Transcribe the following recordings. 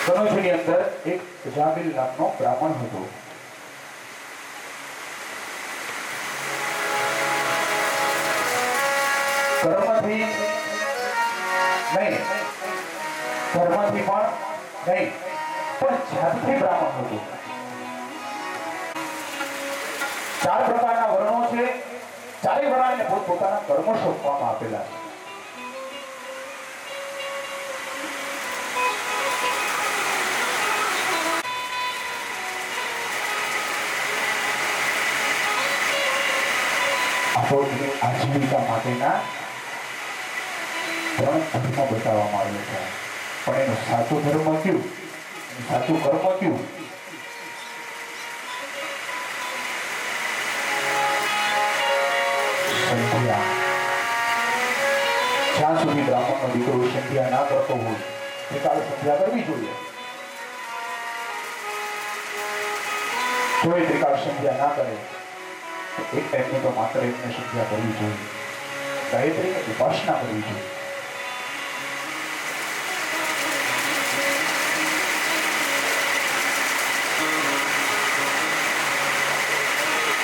કનોજની અંદર એક જાબિલ નામનો બ્રાહ્મણ હતો. કર્મથી નહીં, ધર્મથી પણ નહીં, પણ જાતથી બ્રાહ્મણ હતો. 4 પ્રકારના વર્ણો છે. ચારે વર્ણને પોતપોતાના કર્મ સોંપવામાં આપેલા છે. આજીવિકા માટેના 3 ધર્મ બતાવવામાં આવ્યો છે. પણ એનો સાચો ધર્મ કયું, સાચું કર્મ કયું? સંધ્યા. જ્યાં સુધી બ્રાહ્મણનો દીકરો સંધ્યા ના કરતો હોય તે કાલે સંધ્યા કરવી જોઈએ. જો એ ત્રિકાળ સંધ્યા ના કરે એક ટાઈમને તો માત્ર એકને સંધ્યા કરવી જોઈએ. ગાયત્રીની ઉપાસના કરવી જોઈએ.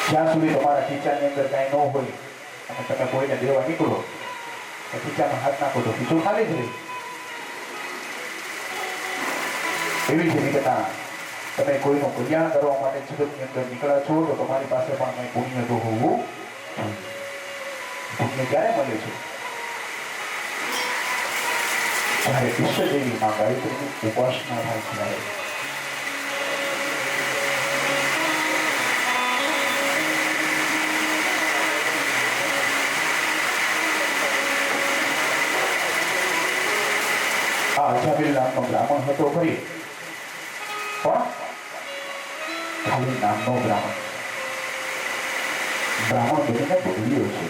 જ્યાં સુધી તમારા ખીચાની અંદર કાંઈ ન હોય અને તમે કોઈને દેવા નીકળો તો ખીચામાં હાથ નાખો તો ખીચું ખાલી જ રહે. એવી જ રીતના તમે કોઈનું કલ્યાણ કરવા માટે જગતની અંદર નીકળ્યા છો તો તમારી પાસે પણ કંઈ પુણ્ય તો હોવું. પુણ્ય ક્યારે મળે છે? જ્યારે ઈષ્ટદેવી માં ગાયત્રીની ઉપાસના થાય ત્યારે. આ અજાબિલ નામનો બ્રાહ્મણ હતો ખરી, પણ ખાલી નામનો બ્રાહ્મણ. બ્રાહ્મણ બનીને ભૂલ્યો છે.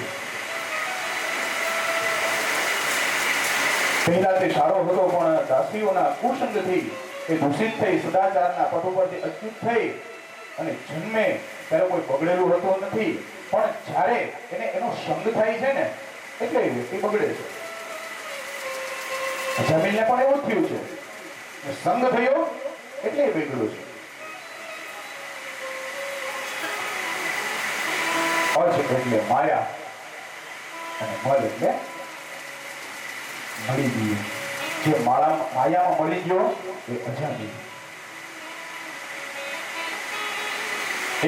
પહેલા તે સારો હતો પણ દાસીઓના કુસંગથી એ દૂષિત થઈ, સદાચારના પટ ઉપરથી અચ્યુત થઈ અને જન્મે ત્યારે કોઈ બગડેલું હતું નથી. પણ જ્યારે એને એનો સંગ થાય છે ને એટલે એ વ્યક્તિ બગડે છે. અજાબિલને પણ એવું થયું છે. સંગ થયો એટલે એ બગડ્યો છે. અજ એટલે માયા અને મલ એટલે મળી ગયું. જે માયામાં મળી ગયો એ અજાબિલ.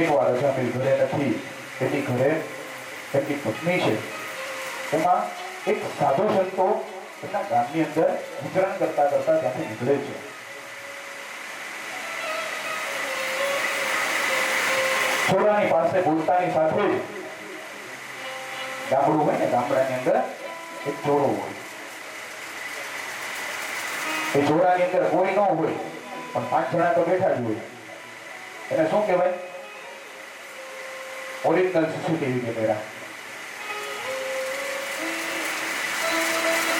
એકવાર અજાબિલ ઘરે નથી, એની ઘરે એમની પત્ની છે. એમાં એક સાધુ સંતો એમના ગામની અંદર વિચરણ કરતા કરતા ત્યાંથી નીકળે છે. છોડાની પાસે બોલતાની સાથે ગામડું હોય ને, ગામડાની અંદર એક જોડો હોય. એ જોડાની અંદર કોઈ ન હોય પણ 5 જણા તો બેઠા જ હોય. એને શું કહેવાય? Original CCTV camera.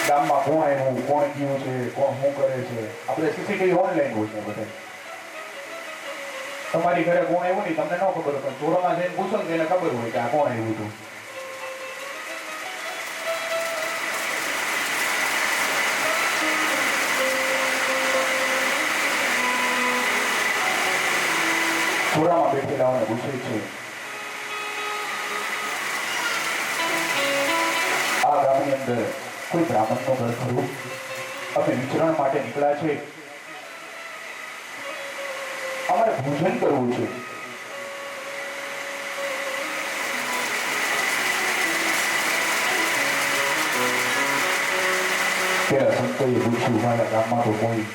ગામમાં કોણ આવ્યું, કોણ ગયું છે, કોણ શું કરે છે, આપણે સીસીટીવી ઓનલાઈન હોય છે બધે. તમારી ઘરે કોણ આવ્યું નહીં તમને ન ખબર હોય, પણ ચોરોમાં જઈને પૂછો ને એને ખબર હોય કે આ કોણ આવ્યું હતું. ચોરામાં બેઠેલાઓને પૂછે છે, આ ગામની અંદર કોઈ બ્રાહ્મણનું ઘર ખરું? અમે વિચરણ માટે નીકળ્યા છે, અમારે ભોજન કરવું છે. પેલા સંતોએ પૂછ્યું, મારા ગામમાં તો કોઈ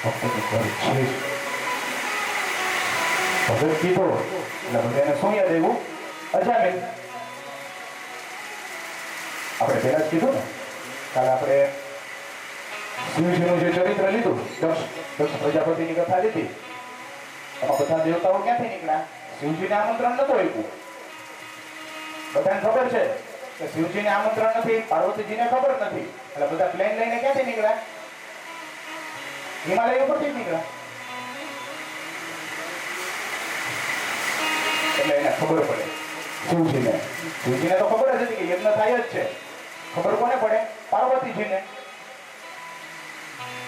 ભક્તનું ઘર છે જ. ભગત કીધો એટલે બધાને શું યાદ આવ્યું? અજામિલ. આપણે પહેલા જ કીધું ને, કાલે આપણે શિવજીનું જે ચરિત્ર લીધું, દક્ષ પ્રજાપતિની કથા લીધી. એમાં બધા દેવતાઓ ક્યાંથી નીકળ્યા? શિવજીને આમંત્રણ નતું આપ્યું. બધાને ખબર છે કે શિવજીને આમંત્રણ નથી, પાર્વતીજીને ખબર નથી, એટલે બધા પ્લેન લઈને ક્યાંથી નીકળ્યા? હિમાલય ઉપરથી જ નીકળ્યા. એટલે એને ખબર પડે શિવજીને. શિવજીને તો ખબર જ હતી કે યજ્ઞ થાય જ છે. ખબર કોને પડે? પાર્વતીજીને.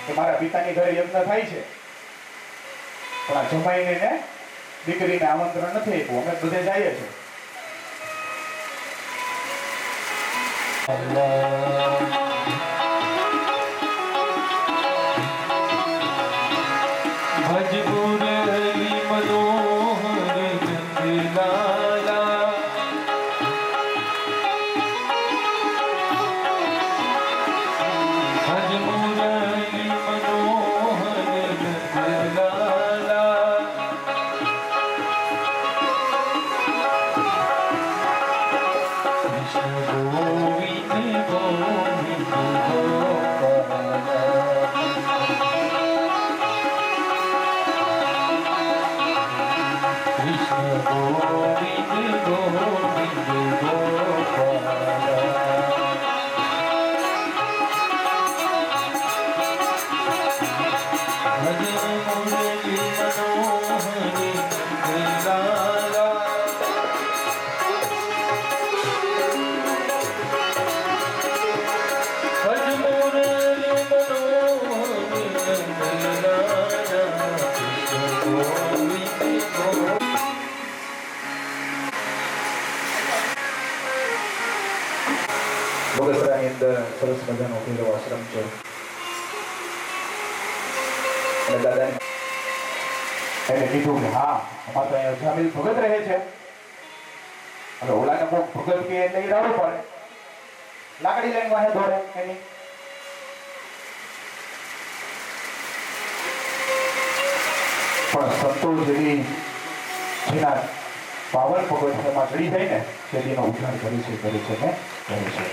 કે મારા પિતાની ઘરે યજ્ઞ થાય છે, પણ આ જમાઈને ને દીકરીને આમંત્રણ નથી આપ્યું, અમે બધે જઈએ છીએ. ભજપુરલી મનોહર નંદલાલા ભજપુરલી મનોહર નંદલાલા કૃષ્ણ ગોવિંદ ગોવિંદ બગસરાની અંદર સરસ મજાનો ભૈરવ આશ્રમ છે. અને દાદાને એને કીધું કે હા અમારે તો અહીંયા જામીલ ભગત રહે છે. હવે ઓલાને કોઈ ભગત કે એટલે ઈરાડવું પડે, લાકડી લઈને વાહે દોડે એની. પણ સંતો જેની જેના પાવન પગથિયામાં ચડી જાય ને તેનો ઉદ્ધાર કરે છે ને કરે છે.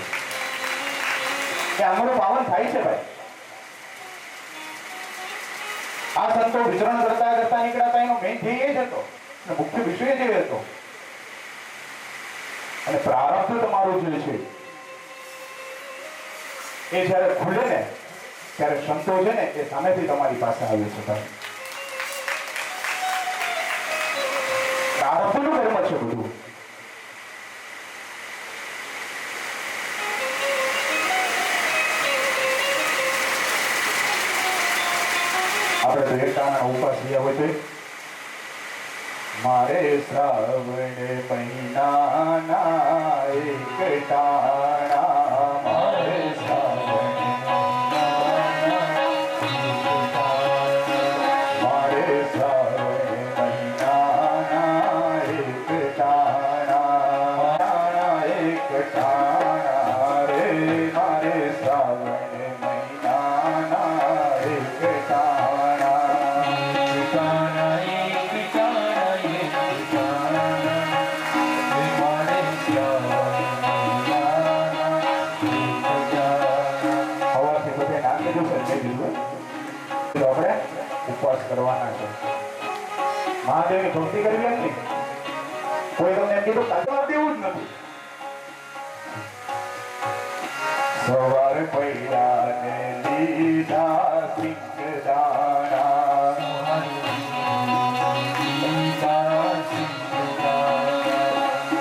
કે અમારું પાવન થાય છે ભાઈ. આ સંતો વિચરણ કરતા કરતા નીકળ્યા એનો મેઇન ધ્યેય એ જ હતો, મુખ્ય વિષય જ એ હતો. અને પ્રારબ્ધ તમારું જે છે એ જયારે ખુલે ને ત્યારે સંતો છે ને એ સામેથી તમારી પાસે આવે છે. પ્રારબ્ધનું કર્મ છે બધું. આપણે તો એકટાણા ઉપાસ થયા હોય તો મારે શ્રાવણ મહિનાના એકટાણા મારે ઉપવાસ કરવાના છે. મહાદેવની ભક્તિ કરવી એમ નહીં. કોઈ તમને એમ કીધું કાઢવા દેવું જ નથી. સવારે પૈડા ને લીધા સિંગદાણા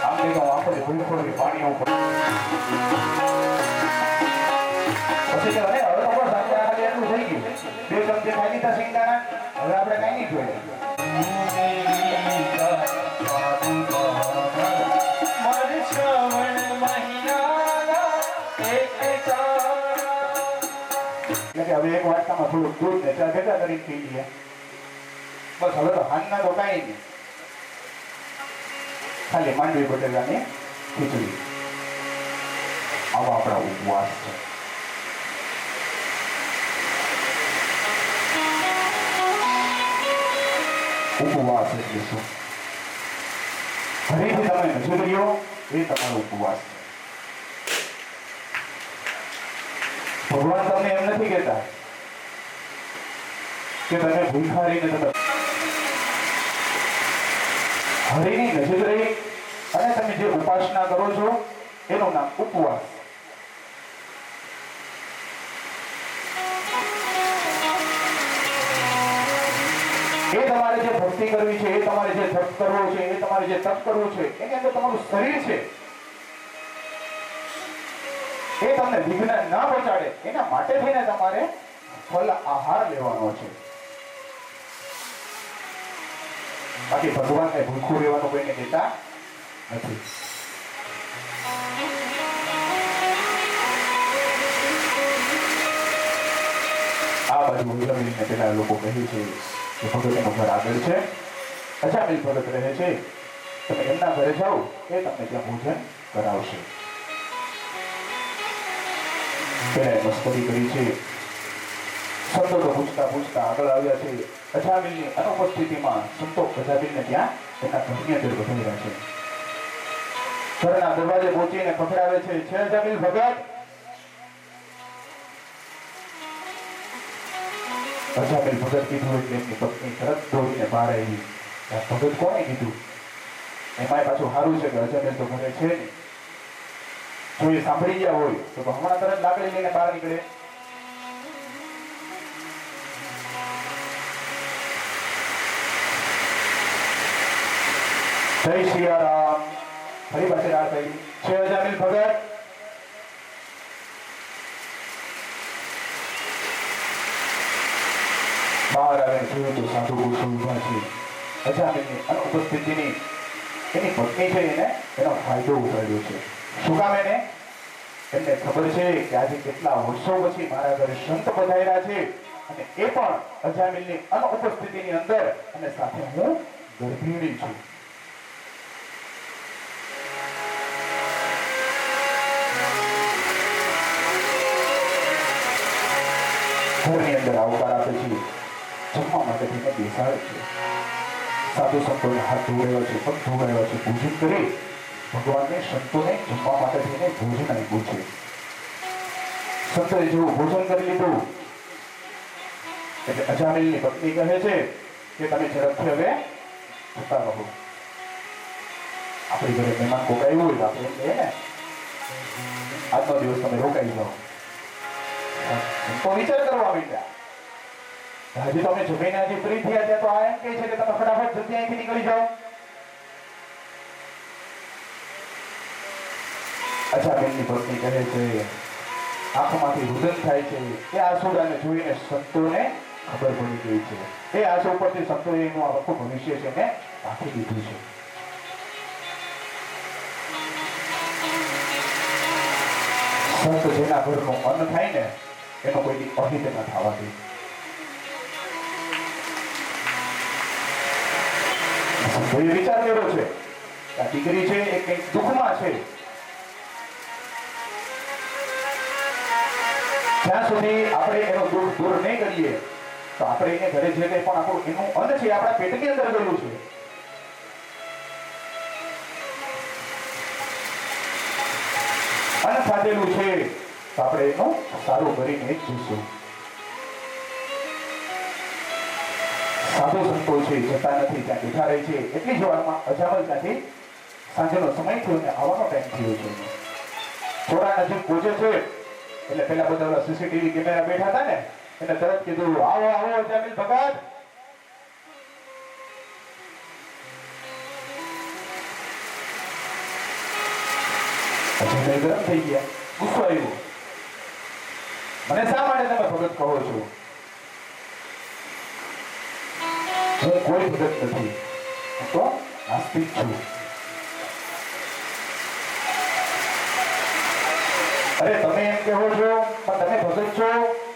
આમ તો આપણે ભૂલખોરી પાણી ઉપર પછી કે અરે હવે તો બસ આપણે એટલું થઈ ગયું. 2 ચમચી ખાઈ લીધા સિંગદાણા, હવે આપણે કઈ નહીં જોઈએ. એટલે હવે એક વાટકામાં થોડુંક દૂધ ને ચા ભેગા કરીને પી લઈએ. બસ હવે તો હાનના તો કાંઈ નહીં, ખાલી માંડવી બટેલાની ખીચડી. આવા આપણા ઉપવાસ છે. ઉપવાસ એટલે શું? ફરીથી તમે નજરિયો એ તમારો ઉપવાસ છે. ભગવાન તમને એમ નથી કહેતા કે તમે ભૂખારીને તમે હરિની નજીક રહી અને તમે જે ઉપાસના કરો છો એનું નામ ઉપવાસ. એ તમારે જે ભક્તિ કરવી છે, એ તમારે જે તપ કરવો છે, એ તમારે જે તપ કરવું છે, એની અંદર તમારું શરીર છે એ તમને વિઘ્ન ના પહોંચાડે એના માટે થઈને તમારે ફલ આહાર લેવાનો છે. બાકી ભગવાનને ભૂખું રહેવાનું કોઈને દેતા નથી. આ બાજુ હીરામીને પેલા લોકો કહે છે કે ભગતનું ઘર આગળ છે, અજામિલ ભગત રહે છે, તમે એમના ઘરે જાઓ એ તમને ત્યાં ભોજન કરાવશે. પેલા મસ્કરી કરી છે. સંતો તો પૂછતા આગળ આવ્યા છે. અજામિલની અનુપસ્થિતિમાં સંતો અજામિલને ત્યાં એના ઘરની અંદર વધાર્યા છે. ઘરના દરવાજે પહોંચીને પકડાવે છે અજામિલ ભગત? અજામિલ ભગત કીધું એટલે એમની પત્ની તરત દોડીને બહાર આવી. ભગત કોને કીધું? એમાંય પાછું સારું છે કે અજામિલ તો ઘરે છે ને. જો એ સાંભળી ગયા હોય તો હમણાં તરત લાકડી લઈને બહાર નીકળે. જય સિયારામ. ફરી પાછી રાત આવી છે અજામિલ ભગત. બહાર આવે જોયું તો સાધુ પુરુષો ઉભા છે. અજામિલની અનુપસ્થિતિની એની પત્ની છે એને એનો ફાયદો ઉઠાડ્યો છે. શું કામ એને? એમને ખબર છે કે આજે કેટલા વર્ષો પછી મારા ઘરે સંત પધાર્યા છે અને એ પણ અજામિલની અનુપસ્થિતિની અંદર અને સાથે હું ગર્ભિણી છું. ઘરની અંદર આવકાર આપે છે. જમવા માટે તેને બેસાડે છે. સાધુ સંતોને હાથ ધોવાયો છે, પગ ધોવાયો છે, પૂજન કરી ભગવાનને સંતોને જમવા માટે થઈને ભોજન આપ્યું છે. સંતોએ જેવું ભોજન કરી લીધું એટલે અજામિલની પત્ની કહે છે કે તમે ઝડપથી હવે જતા રહો. આપણી ઘરે મહેમાન કોકાયું હોય તો આપણે કહે ને આજનો દિવસ તમે રોકાઈ જાઓ. તો વિચાર કરવા માંડ્યા. હજી તમે જમીને હજી ફ્રી થયા ત્યાં તો આ એમ કહે છે કે તમે ફટાફટ જલ્દી અહીંથી નીકળી જાઓ. અજામિલની પત્ની કહે છે, આંખમાંથી રુદન થાય છે. એ આંસુડાને જોઈને સંતોને ખબર પડી ગઈ છે. એ આંસુ ઉપરથી સંતોએ એનું આખું ભવિષ્ય છે ને રાખી દીધું છે. સંત જેના ઘરનું અન્ન થાય ને એનો કોઈ અહિત ન થવા દે. સંતોએ વિચાર કર્યો છે કે આ દીકરી છે એ કંઈક દુઃખમાં છે. જ્યાં સુધી આપણે એનો દુઃખ દૂર નહીં કરીએ તો આપણે એને ઘરે જે કંઈ પણ આપણું એનું અન્ન છે આપણા પેટની અંદર ગયેલું છે. અન્ન ખાધેલું છે તો આપણે એનું સારું કરીને જ જોઈશું. સાધુ સંતો છે જતા નથી, ત્યાં બેઠા રહે છે. એટલી જ વારમાં અજામિલ ત્યાંથી સાંજનો સમય થયો અને આવવાનો ટાઈમ થયો છે. થોડા નજીક પહોંચે છે એટલે પેલા બધા સીસીટીવી કેમેરા બેઠા હતા ને એટલે તરત કીધું, આવો આવો અજામિલ ભગત. અજામિલ ગરમ થઈ ગયા, ગુસ્સો આવ્યો. મને શા માટે તમે ભગત કહો છો? હું કોઈ ભગત નથી, હું તો નાસ્તિક છું. અરે તમે એમ કહો છો પણ તમે ભગત છો.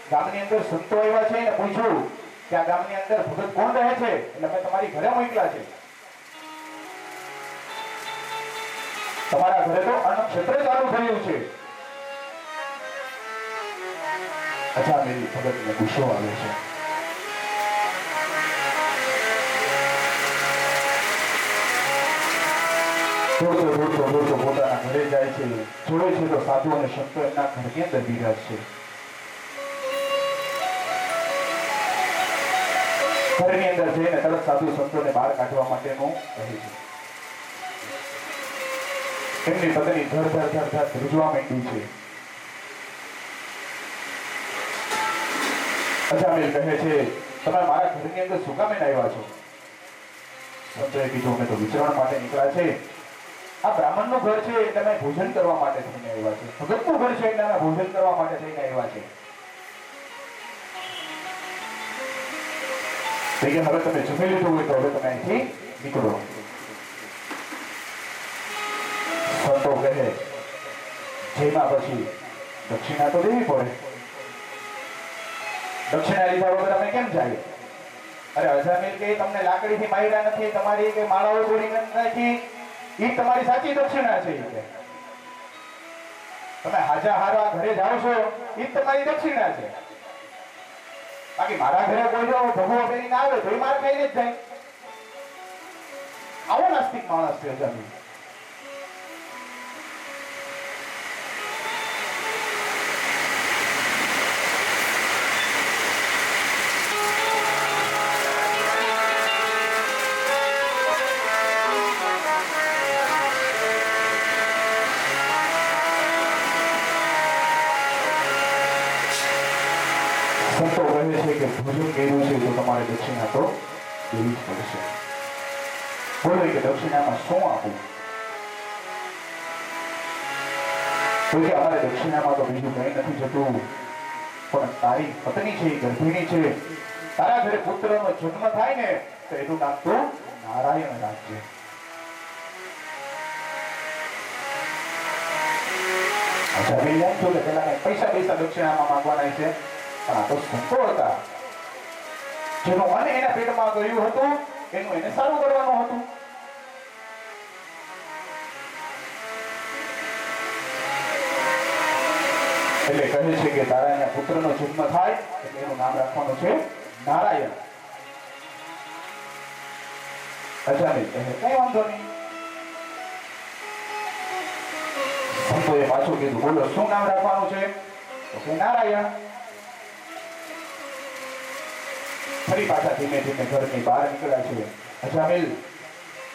ગામની અંદર સંતો આવ્યા છે ને પૂછ્યું કે આ ગામની અંદર ભગત કોણ રહે છે એટલે મેં તમારી ઘરે મોકલ્યા છે. તમારા ઘરે તો અન્ન ક્ષેત્ર ચાલુ થયું છે. અજામિલ ભગતને ગુસ્સો આવે છે. દોડતો પોતાના ઘરે જાય છે. જોડે છે તો સાધુ અને સંતો એમના ઘરની અંદર બિરાજ છે. ઘરની અંદર જઈને તરત સાધુ સંતોને બહાર કાઢવા માટેનું કહે છે. એમની પત્ની ધડ ધ્રુજવા માંડી છે. અજામિલ કહે છે, તમે મારા ઘરની અંદર શું કામ આવ્યા છો? સંતોએ કીધું, અમે તો વિચરણ માટે નીકળ્યા છે. આ બ્રાહ્મણનું ઘર છે એટલે અમે ભોજન કરવા માટે થઈને આવ્યા છે. ભગતનું ઘર છે એટલે અમે ભોજન કરવા માટે થઈને આવ્યા છે. તો કે હવે તમે જમી લીધું હોય તો હવે તમે અહીંથી નીકળો. સંતો કહે જેમાં પછી દક્ષિણા તો દેવી પડે. દક્ષિણા લીધા વગર અમે કેમ જાય? અરે અજામિલ કે તમને લાકડીથી માર્યા નથી, તમારી કે માળાઓ તોડી નાખી, એ તમારી સાચી દક્ષિણા છે. કે તમે હાજા હારવા ઘરે જાઓ છો, એ તમારી દક્ષિણા છે. બાકી મારા ઘરે કોઈ જો ભગવો કરીને આવે તો એ માર ખાઈને જ જાય. આવો નાસ્તિક માણસ છે અજામિલ. સંતો કહે છે કે ભોજન કર્યું છે તો તમારે દક્ષિણા તો દેવી જ પડશે. બોલે કે દક્ષિણામાં શું આપવું? તો કે અમારે દક્ષિણામાં તો બીજું કંઈ નથી જતું, પણ તારી પત્ની છે, ગર્ભિણી છે, તારા ઘરે પુત્રનો જન્મ થાય ને તો એનું નામ તો નારાયણ રાખજે. પૈસા દક્ષિણામાં માંગવાના છે, પણ આ તો સંતો હતા જેનું મન એના પેટમાં ગયું હતું, એનું એને સારું કરવાનું હતું. એટલે કહે છે કે તારા પુત્રનો જન્મ થાય એટલે એનું નામ રાખવાનું છે નારાયણ. અજામિલ કહે કઈ વાંધો નહીં. સંતોએ પાછું કીધું બોલો શું નામ રાખવાનું છે? તો કે નારાયણ. ફરી પાછા ધીમે ધીમે ઘરની બહાર નીકળ્યા છે. અજામિલ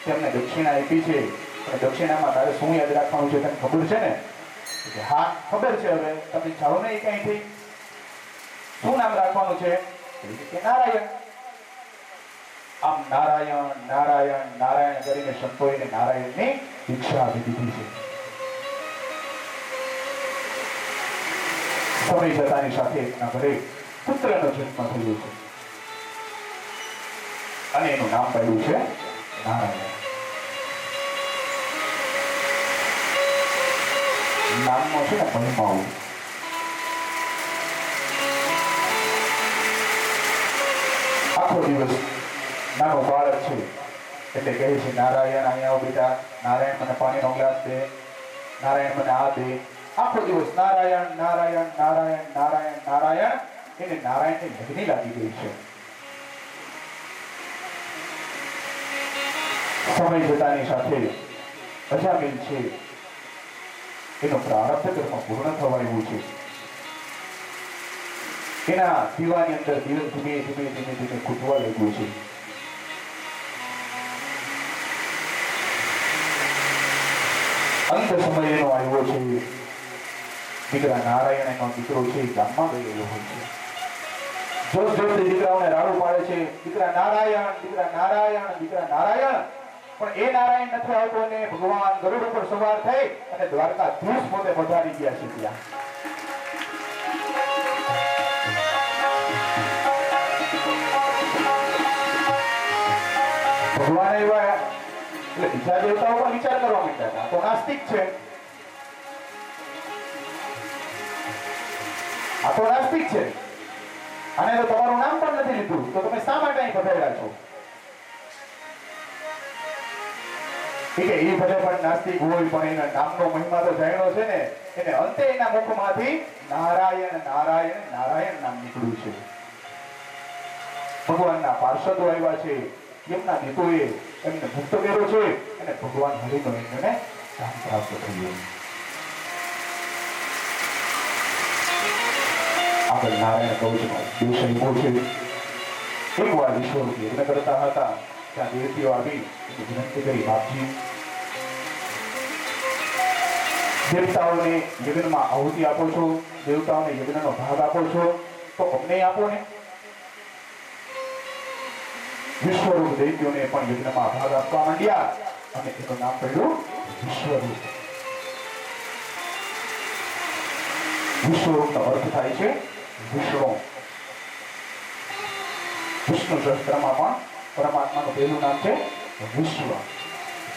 તેમને દક્ષિણા આપી છે, અને દક્ષિણામાં તારે શું યાદ રાખવાનું છે તને ખબર છે ને? હા ખબર છે. હવે તમે જાઓ ને કઈથી, શું નામ રાખવાનું છે? કે નારાયણ. આમ નારાયણ નારાયણ નારાયણ કરીને સંતોએ નારાયણની દીક્ષા આપી દીધી છે. સમય જતાની સાથે એના ઘરે પુત્રનો જન્મ થયો છે અને એનું નામ પડ્યું છે નારાયણ. નામનો છે ને મહિમાઓ. આખો દિવસ નાનો બાળક છે એટલે કહે છે નારાયણ અહીંયા આવો બેટા, નારાયણ મને પાણીનો ગ્લાસ દે, નારાયણ મને આ દે. આખો દિવસ નારાયણ નારાયણ નારાયણ નારાયણ નારાયણ. એને નારાયણની લગ્ની લાગી ગઈ છે. સમય જતાની સાથે અજામિલ છે એનો પ્રારબ્ધ કર્મ પૂર્ણ થવા આવ્યું છે. એના દીવાની અંદર ધીમે ધીમે ધીમે ધીમે ધીમે ખૂટવા લાગ્યું છે. અંત સમય એનો આવ્યો છે. દીકરા નારાયણ એનો દીકરો છે ગામમાં ગયેલો હોય છે. જોશ જોશથી દીકરાઓને રાડું પાડે છે, દીકરા નારાયણ દીકરા નારાયણ દીકરા નારાયણ. પણ એ નારાયણ નથી આવતો અને ભગવાન ગરુડ ઉપર સવાર થઈ અને દ્વારકાધીશ પોતે પધારી ગયા છે ત્યાં. ભગવાન આવ્યા એટલે બીજા દેવતાઓ પણ વિચાર કરવા માંડ્યા હતા, તો નાસ્તિક છે, આ તો નાસ્તિક છે, અને તો તમારું નામ પણ નથી લીધું, તો તમે શા માટે અહીં પધાર્યા છો? એ ભલે પણ નાસ્તિક હોય પણ એના નામનો મહિમા તો જાણ્યો છે ને. એને અંતે એના મુખમાંથી નારાયણ નારાયણ નારાયણ નામ નીકળ્યું છે. ભગવાનના પાર્ષદો આવ્યા છે, એમના નેતોએ એમને મુક્ત કર્યો છે અને ભગવાન હરિનો એમને નામ પ્રાપ્ત થયું. આગળ નારાયણ કવચમાં દિવસ આવ્યો છે. એકવાર ઈશ્વર યજ્ઞ કરતા હતા, ત્યાં દેવતીઓ આવી વિનંતી કરી, બાપજી દેવતાઓને યજ્ઞમાં આહુતિ આપો છો, દેવતાઓને યજ્ઞનો ભાગ આપો છો, તો અમને આપો ને. વિશ્વરૂપ દૈત્યોને પણ યજ્ઞમાં ભાગ આપવા માંડ્યા અને એનું નામ પડ્યું વિશ્વરૂપ. વિશ્વરૂપનો અર્થ થાય છે વિષ્ણુ. વિષ્ણુ સહસ્ત્રમાં પણ પરમાત્માનું પહેલું નામ છે વિશ્વ.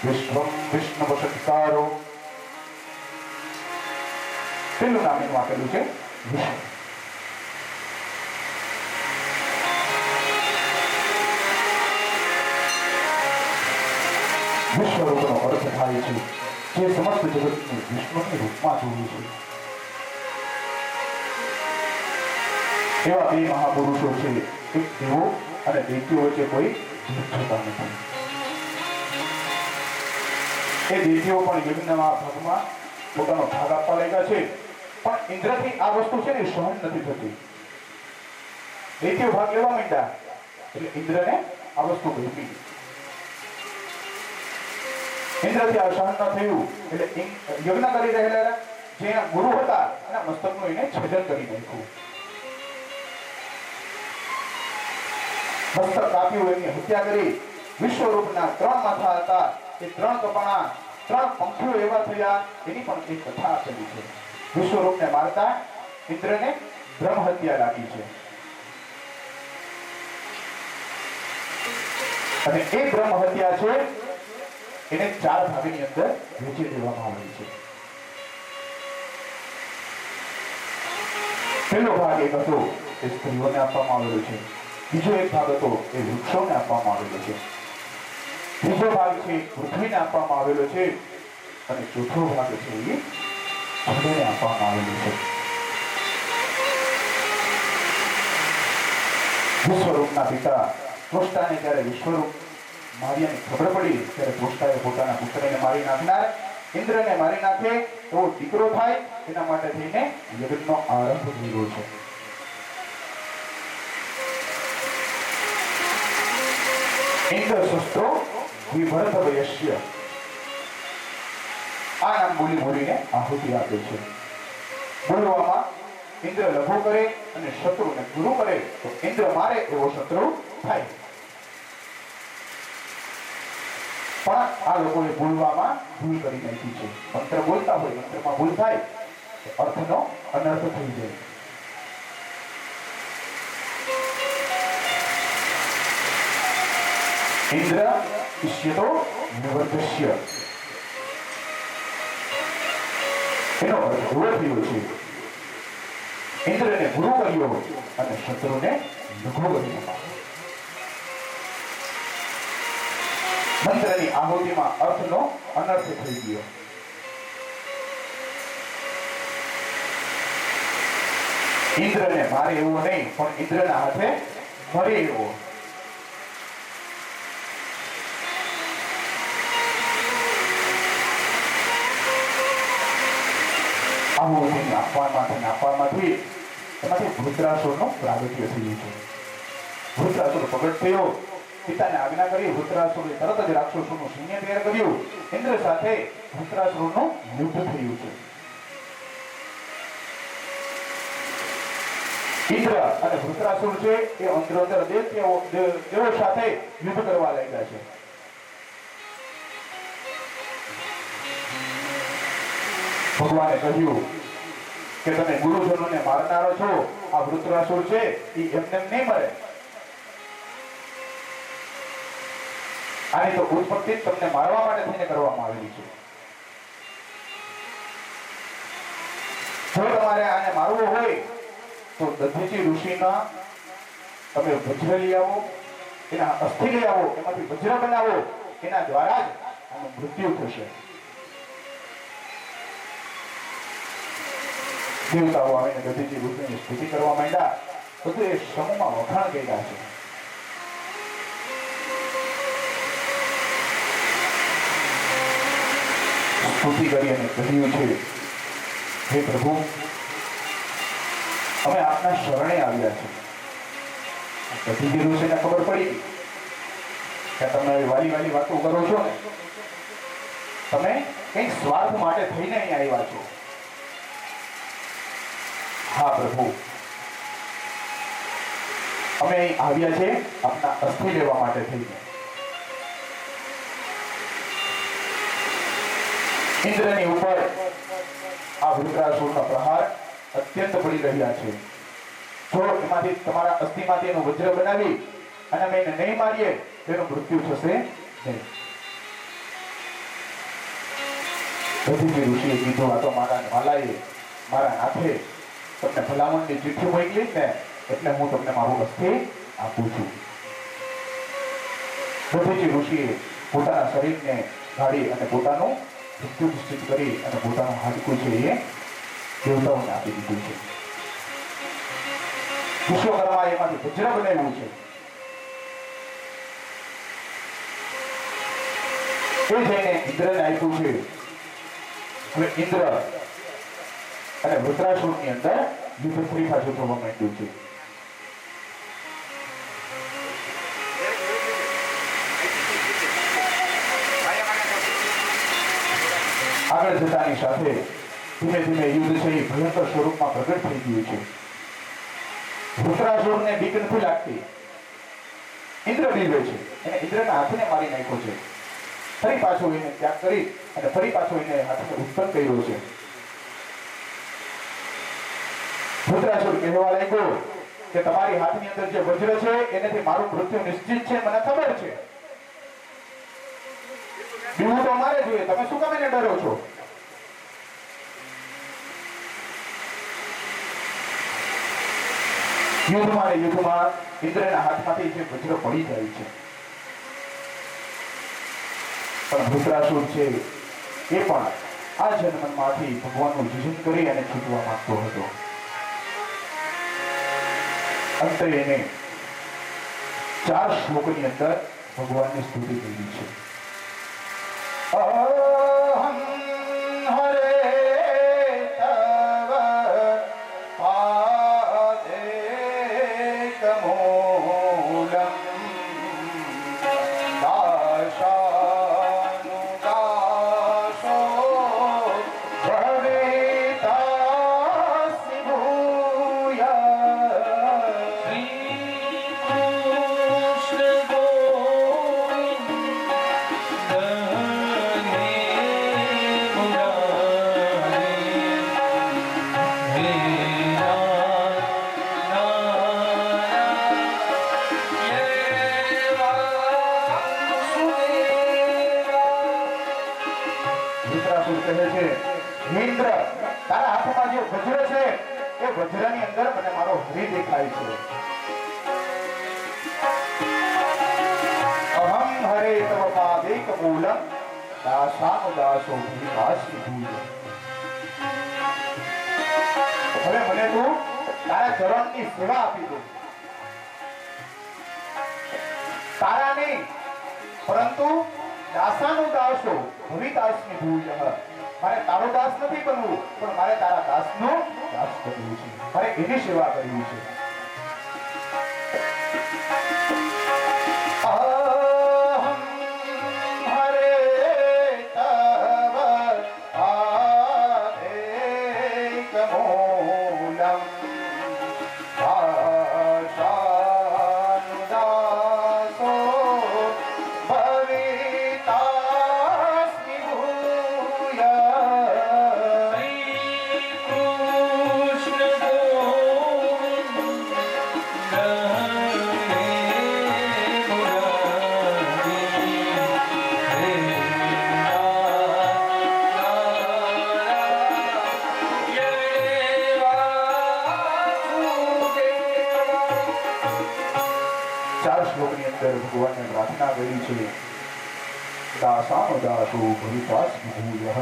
વિશ્વમ વિષ્ણુ વસત્કારો, પહેલું નામ એનું આપેલું છે વિશ્વ. વિશ્વરૂપનો અર્થ થાય છે જે સમસ્ત જગતને વિષ્ણુની રૂપમાં જોયું છે. એવા બે મહાપુરુષો છે, એક દેવો અને દૈત્યો વચ્ચે કોઈ ભેદ નથી. એ દૈત્યો પણ યજ્ઞના ભાગમાં પોતાનો ભાગ આપવા લાગ્યા છે, પણ ઇન્દ્રથી આ વસ્તુ છે ને સહન નથી થતી. દૈત્યો ભાગ લેવા માંડ્યા એટલે ઇન્દ્રને આ વસ્તુ ગમી. ઇન્દ્રથી આ સહન ન થયું એટલે યજ્ઞ કરી રહેલા જે ગુરુ હતા એના મસ્તકનું એને છેદન કરી નાખ્યું. મસ્તક કાપ્યું, એની હત્યા કરી. વિશ્વરૂપના 3 માથા હતા, એ 3 કપાણા 3 પંખીઓ એવા થયા, એની પણ એક કથા આપેલી છે. વિશ્વરૂપને મારતા ઇન્દ્રને બ્રહ્મ હત્યા લાગી છે, અને એ બ્રહ્મ હત્યા છે એને 4 ભાગની અંદર વહેંચી દેવામાં આવી છે. પહેલો ભાગ એક હતો એ સ્ત્રીઓને આપવામાં આવેલો છે, બીજો એક ભાગ હતો એ વૃક્ષોને આપવામાં આવેલો છે, ત્રીજો ભાગ છે પૃથ્વીને આપવામાં આવેલો છે, અને ચોથો ભાગ છે એ જળને આપવામાં આવેલો છે. વિશ્વરૂપના પિતા ત્વષ્ટાને જ્યારે વિશ્વરૂપ માર્યાની ખબર પડી ત્યારે ત્વષ્ટાએ પોતાના પુત્રને મારી નાખનાર ઇન્દ્રને મારી નાખે એવો દીકરો થાય એના માટે થઈને યજ્ઞનો આરંભ કર્યો છે. ઇન્દ્ર શસ્ત્રો વિભરત વયસ્ય, આ નામ બોલીને આહુતિ આપે છે. બોલવામાં ઇન્દ્ર લઘુ કરે અને શત્રુને ગુરુ કરે તો ઇન્દ્ર મારે એવો શત્રુ થાય. પણ આ લોકોએ બોલવામાં ભૂલ કરી નાખી છે. મંત્ર બોલતા હોય, મંત્રમાં ભૂલ થાય તો અર્થનો અનર્થ થઈ જાય. ઇન્દ્ર ઇષ્યતો નિવર્તસ્ય, એનો અર્થ એવો થયો છે ઇન્દ્રને ગુરુ કર્યો અને શત્રુને લઘુ કર્યો. મંત્રની આહુતિમાં અર્થનો અનર્થ થઈ ગયો. ઇન્દ્રને મારે એવો નહીં, પણ ઇન્દ્રના હાથે મરે એવો. આહુતિને આપવામાંથી એમાંથી વૃત્રાસુરનો પ્રાગટ્ય થયું છે. વૃત્રાસુર પ્રગટ થયો, પિતાને આજ્ઞા કરી. વૃત્રાસુરે તરત જ રાક્ષસોનું સૈન્ય તૈયાર કર્યું. ઇન્દ્ર સાથે વૃત્રાસુરનું યુદ્ધ થયું છે. ઇન્દ્ર અને વૃત્રાસુર છે એ અંદરોઅંદર દેવો સાથે યુદ્ધ કરવા લાગ્યા છે. ભગવાને કહ્યું કે તમે ગુરુજનોને મારનારો છો, આ વૃત્રાસુર છે એ એમને નહીં મરે. આની તો ઉત્પત્તિ તમને મારવા માટે થઈને કરવામાં આવેલી છે. જો તમારે આને મારવું હોય તો દધીચી ઋષિના તમે વજ્ર લઈ આવો, એના અસ્થિ લઈ આવો, એમાંથી વજ્ર બનાવો, એના દ્વારા જ આનું મૃત્યુ થશે. દેવતાઓ આવીને દધીચી ઋષિની સ્તુતિ કરવા માંડ્યા. બધું એ સમૂહમાં વખાણ કર્યા છે. સ્તુતિ કરી અને કહ્યું છે, હે પ્રભુ, અમે આપના શરણે આવ્યા છીએ. દધીચી ઋષિને ખબર પડી કે તમે વાલી વાતો કરો છો ને, તમે કંઈક સ્વાર્થ માટે થઈને અહીં આવ્યા છો. હા પ્રભુ, અમે અહીં આવ્યા છે આપના અસ્થિ લેવા માટે થઈને. ઇન્દ્રની ઉપર આ વૃત્રાસુરના પ્રહાર અત્યંત પડી રહ્યા છે. જો એમાંથી તમારા અસ્થિમાંથી એનું વજ્ર બનાવી અને અમે એને નહીં મારીએ તેનું મૃત્યુ થશે નહીં. દધીચી ઋષિએ કીધું, આ તો મારા વાલાએ મારા નાથે તમને ભલામણની ચિઠ્ઠી મોકલી ને એટલે હું તમને મારું અસ્થિ આપું છું. દધીચી ઋષિએ પોતાના શરીરને ગાળી અને પોતાનું મૃત્યુ નિશ્ચિત કરી અને પોતાનું હાડકું છે એ દેવતાઓને આપી દીધું છે. વિશ્વકર્મા એમાંથી વજ્ર બનાવ્યું છે. એ જઈને ઇન્દ્રને આપ્યું છે. હવે ઇન્દ્ર અને વૃત્રાસુરની અંદર યુદ્ધ ફરી પાછું થવા માંડ્યું છે. આગળ જતાની સાથે ધીમે ધીમે યુદ્ધ છે એ ભયંકર સ્વરૂપમાં પ્રગટ થઈ ગયું છે. વૃત્રાસુરને બીક નથી લાગતી. ઇન્દ્ર બીવે છે. એને ઇન્દ્રના હાથને મારી નાખ્યો છે. ફરી પાછો એને ત્યાગ કરી અને ફરી પાછો એને હાથને ઉત્પન્ન કર્યો છે. વૃત્રાસુર કહેવા લાગ્યો કે તમારી હાથની અંદર જે વજ્ર છે એનાથી મારું મૃત્યુ નિશ્ચિત છે, મને ખબર છે. બીવું તો મારે જોઈએ, તમે શું કામ એને ડરો છો? યુદ્ધમાં ઇન્દ્રના હાથમાંથી જે વજ્ર પડી જાય છે. પણ વૃત્રાસુર છે એ પણ આ જન્મમાંથી ભગવાનનું જીજન કરી અને છૂટવા માંગતો હતો. અંતે એને 4 શ્લોકની અંદર ભગવાનની સ્તુતિ કરી છે. અહં હરે તવ પાદેકમૂલં દાશાનુદાસો ભવિતાસ્મિ ભૂયઃ. ઇન્દ્ર, તારા હાથમાં જે વજ્ર છે એ વજ્રની અંદર મને મારો હરિ દેખાય છે. અહં હરે તવ પાદેકમૂલં દાસાનુદાસો ભવિતાસ્મિ ભૂયઃ. હવે મને તું તારા ચરણની સેવા આપી દે. તારા નહીં પરંતુ દાસાનુદાસો ભવિતાસ્મિ ભૂયઃ. મારે તારો દાસ નથી બનવું, પણ મારે તારા દાસનો દાસ બનવું છે. મારે એની સેવા કરવી છે. અહં હરે તવ પાદેકમૂલં દાશાનુદાસો ભવિતાસ્મિ ભૂયઃ. ભગવાનને પ્રાર્થના કરી છે. દાસાનુદાસો ભવિતાસ્મિ ભૂયઃ.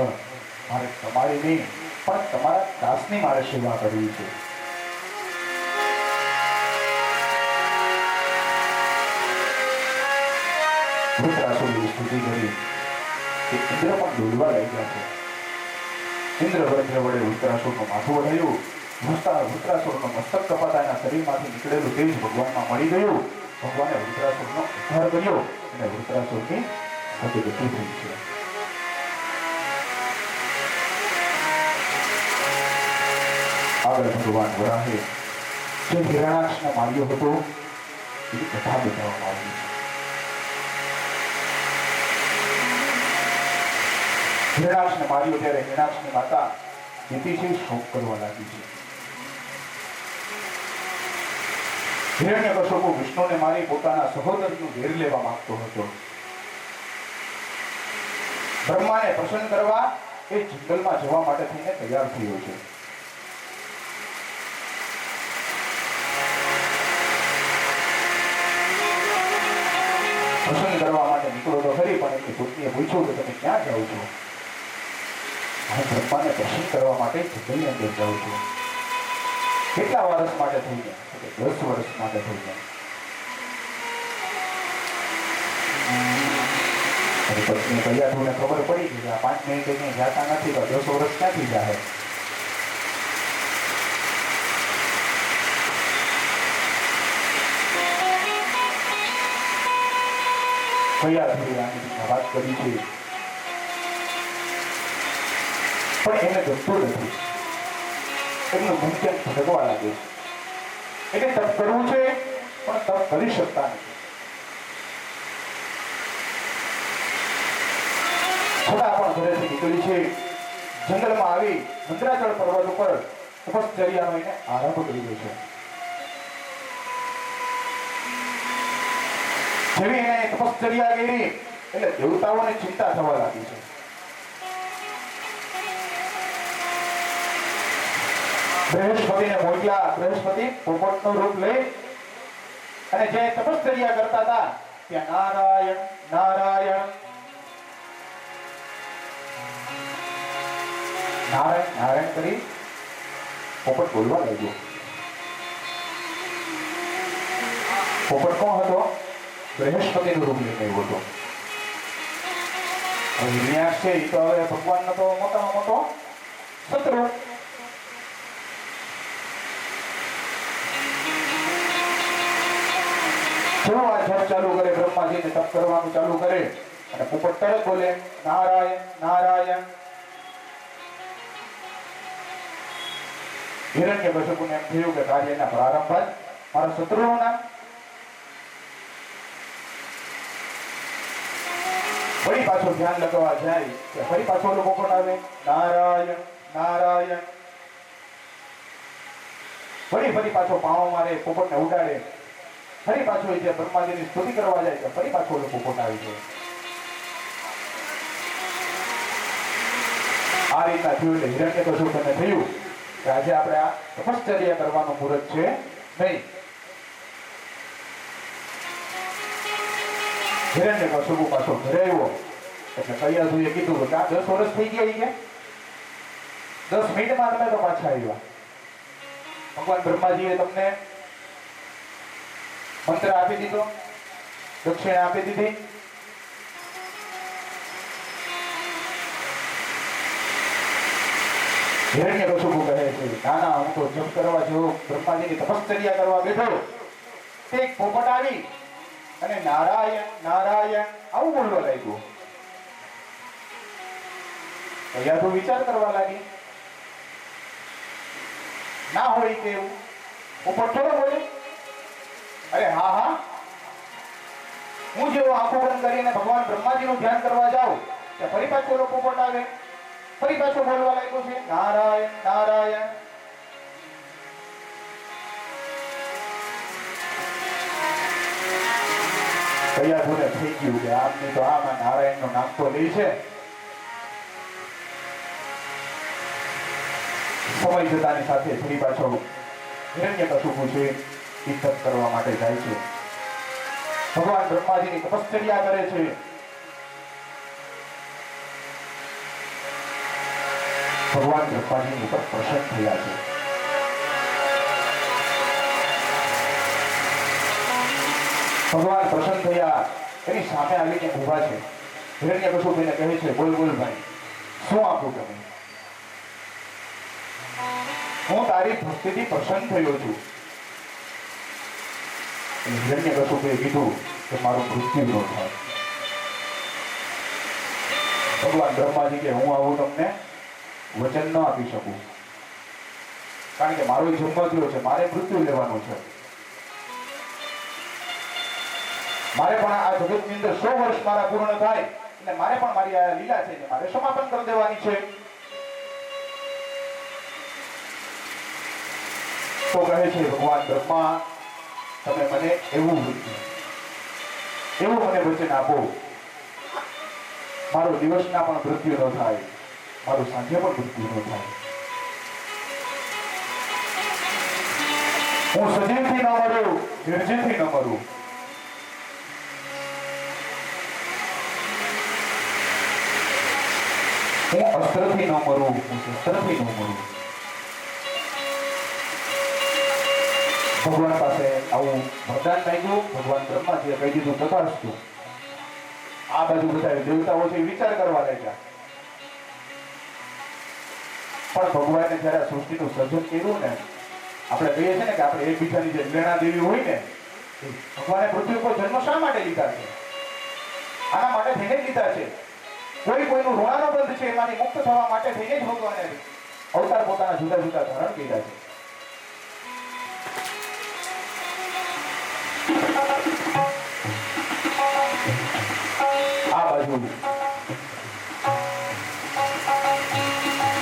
મારે તમારી નહીં પણ તમારા દાસની મારે સેવા કરવી છે. વૃત્રાસુરની સ્તુતિ કરી કે ઇન્દ્ર પણ દોડવા લાગ્યા છે. ઇન્દ્ર વજ્ર વડે વૃત્રાસુરનું માથું વઢાયું. વૃત્રાસુરનું મસ્તક કપાતા એના શરીરમાંથી નીકળેલું તેજ ભગવાનમાં મળી ગયું. ભગવાને વૃત્રાસુરનો ઉદ્ધાર કર્યો અને વૃત્રાસુરની સદગતિ થઈ છે. આગળ ભગવાન વરાહે જે હિરણાક્ષને માર્યો હતો એની કથા બતાવવામાં આવી છે. હિરણાક્ષને માર્યો ત્યારે હિરણાક્ષની માતા યતિશી શોક કરવા લાગી છે. હિરણ્યકશ્યપુ વિષ્ણુને મારી પોતાના સહોદરનું વેર લેવા માંગતો હતો. બ્રહ્માને પ્રસન્ન કરવા એ જંગલમાં જવા માટે થઈને તૈયાર થયો છે. પ્રસન્ન કરવા માટે નીકળો તો ખરી, પણ એમની પત્નીએ પૂછ્યું કે તમે ક્યાં જાઓ છો? હું બ્રહ્માને પ્રસન્ન કરવા માટે જંગલની અંદર જાઉં છું. કેટલા વર્ષ માટે થઈ ગયા? 10 વર્ષ માટે થઈ ગયા. પત્ની તૈયાર થઈને ખબર પડી ગઈ કે આ 5 મિનિટે ક્યાંય જાતા નથી તો 10 વર્ષ ક્યાંથી જાય? તૈયાર થઈ આની વાત કરી છે, પણ એને ગમતું નથી. એમનું મન ક્યાંક ભટકવા લાગે છે. એને તપ કરવું છે પણ તપ કરી શકતા નથી. છતાં પણ ઘરેથી નીકળી છે. જંગલમાં આવી મંદરાચળ પર્વત ઉપર તપશ્ચર્યાનો એને આરંભ કર્યો છે. જેવી એને તપશ્ચર્યા કરી એટલે દેવતાઓને ચિંતા થવા લાગી છે. બૃહસ્પતિને મોકલા. બૃહસ્પતિ પોપટનું રૂપ લઈ અને જે તપશ્ચર્યા કરતા હતા ત્યાં નારાયણ નારાયણ નારાયણ નારાયણ કરી પોપટ બોલવા લાગ્યો. પોપટ કોણ હતો? બૃહસ્પતિનું રૂપ લઈને આવ્યો હતો. વિન્યાસ છે એ તો હવે ભગવાનનો તો મોટામાં મોટો શત્રુ. જેવો આ જપ ચાલુ કરે, બ્રહ્માજીને તપ કરવાનું ચાલુ કરે અને પોપટ તરત બોલે નારાયણ નારાયણ. હિરણ્યકશ્યપુને એમ થયું કે કાર્યના પ્રારંભ જ મારા શત્રુનું નામ. ફરી પાછો ધ્યાન લગાવવા જાય કે ફરી પાછો ઓલો પોપટ આવે નારાયણ નારાયણ. ફરી પાછો પાવ મારે, પોપટને ઉડાડે. ફરી પાછો જે બ્રહ્માજીની સ્તુતિ કરવા જાય તો ફરી પાછો ઓલો પોપટ આવી જાય. આ રીતના થયું. એટલે હિરણ્યકશ્યપુને થયું કે આજે આપણે આ તપશ્ચર્યા કરવાનું મુહૂર્ત છે નહીં. હિરણ્યકશ્યપુ પાછો ઘરે આવ્યો એટલે કૈલાસજીએ કીધું કે આ 10 વર્ષ થઈ ગયા કે 10 મિનિટમાં તમે તો પાછા આવ્યા. ભગવાન બ્રહ્માજીએ તમને મંત્ર આપી દીધો, દક્ષિણા આપી દીધી. હિરણ્યકશ્યપુ કહે છે ના હું તો જપ કરવા જેવો બ્રહ્માજીની તપશ્ચર્યા કરવા બેઠો તે એક પોપટ આવી અને નારાયણ નારાયણ આવું બોલવા લાગ્યું. અહીંયા તો વિચાર કરવા લાગી ના હોય કે એવું પોપટ થોડો બોલે. અરે હા હા, હું જેવો આંખો બંધ કરીને ભગવાન બ્રહ્માજીનું ધ્યાન કરવા જાઉં ત્યાં ફરી પાછો ઓલો પોપટ આવે, ફરી પાછો બોલવા લાગ્યો છે નારાયણ નારાયણ. તૈયાર થઈ ગયું કે આમની તો આમાં નારાયણનું નામ તો લે છે. સમય જતાની સાથે ફરી પાછો હિરણ્યકશ્યપુ છે એ તપ કરવા માટે જાય છે. ભગવાન બ્રહ્માજીની તપશ્ચર્યા કરે છે. ભગવાન બ્રહ્માજીની ઉપર પ્રસન્ન થયા છે. ભગવાન પ્રસન્ન થયા એની સામે આવીને ઊભા છે. હિરણ્યકશ્યપુને કહે છે બોલ બોલ ભાઈ શું આપું તમે? હું તારી ભક્તિથી પ્રસન્ન થયો છું. હિરણ્યકશ્યપુએ કીધું કે મારું મૃત્યુ ન થાય. ભગવાન બ્રહ્માજી કે હું આવું તમને વચન ન આપી શકું, કારણ કે મારો જન્મ થયો છે, મારે મૃત્યુ લેવાનું છે. મારે પણ આ જગતની અંદર 100 વર્ષ મારા પૂર્ણ થાય એટલે મારે પણ મારી આ લીલા છે મારે સમાપન કરી દેવાની છે. તો કહે છે ભગવાન બ્રહ્મા તમે મને એવું મને વચન આપો, મારો દિવસના પણ મૃત્યુ ન થાય, મારું સાંજે પણ મૃત્યુ ન થાય, હું સજીવથી ન મરું, નિર્જીવથી ન મરું. હું અસ્ત્રથી ન મરું, હું શસ્ત્રથી ન મરું. ભગવાન પાસે આવું વરદાન માંગ્યું. ભગવાન બ્રહ્માજીએ કહી દીધું તથાસ્તુ. આ બાજુ બધા દેવતાઓ છે વિચાર કરવા લાગ્યા. પણ ભગવાને જયારે સૃષ્ટિનું સર્જન કર્યું ને, આપણે કહીએ છીએ ને કે આપણે એકબીજાની જે લેણા દેવી હોય ને, ભગવાને પૃથ્વી પર જન્મ શા માટે લીધા છે? આના માટે થઈને જ લીધા છે. કોઈ કોઈનું ઋણાનો બંધ છે, એમાંથી મુક્ત થવા માટે થઈને જ ભગવાને અવતાર પોતાના જુદા જુદા ધારણ કર્યા છે. આ બાજુ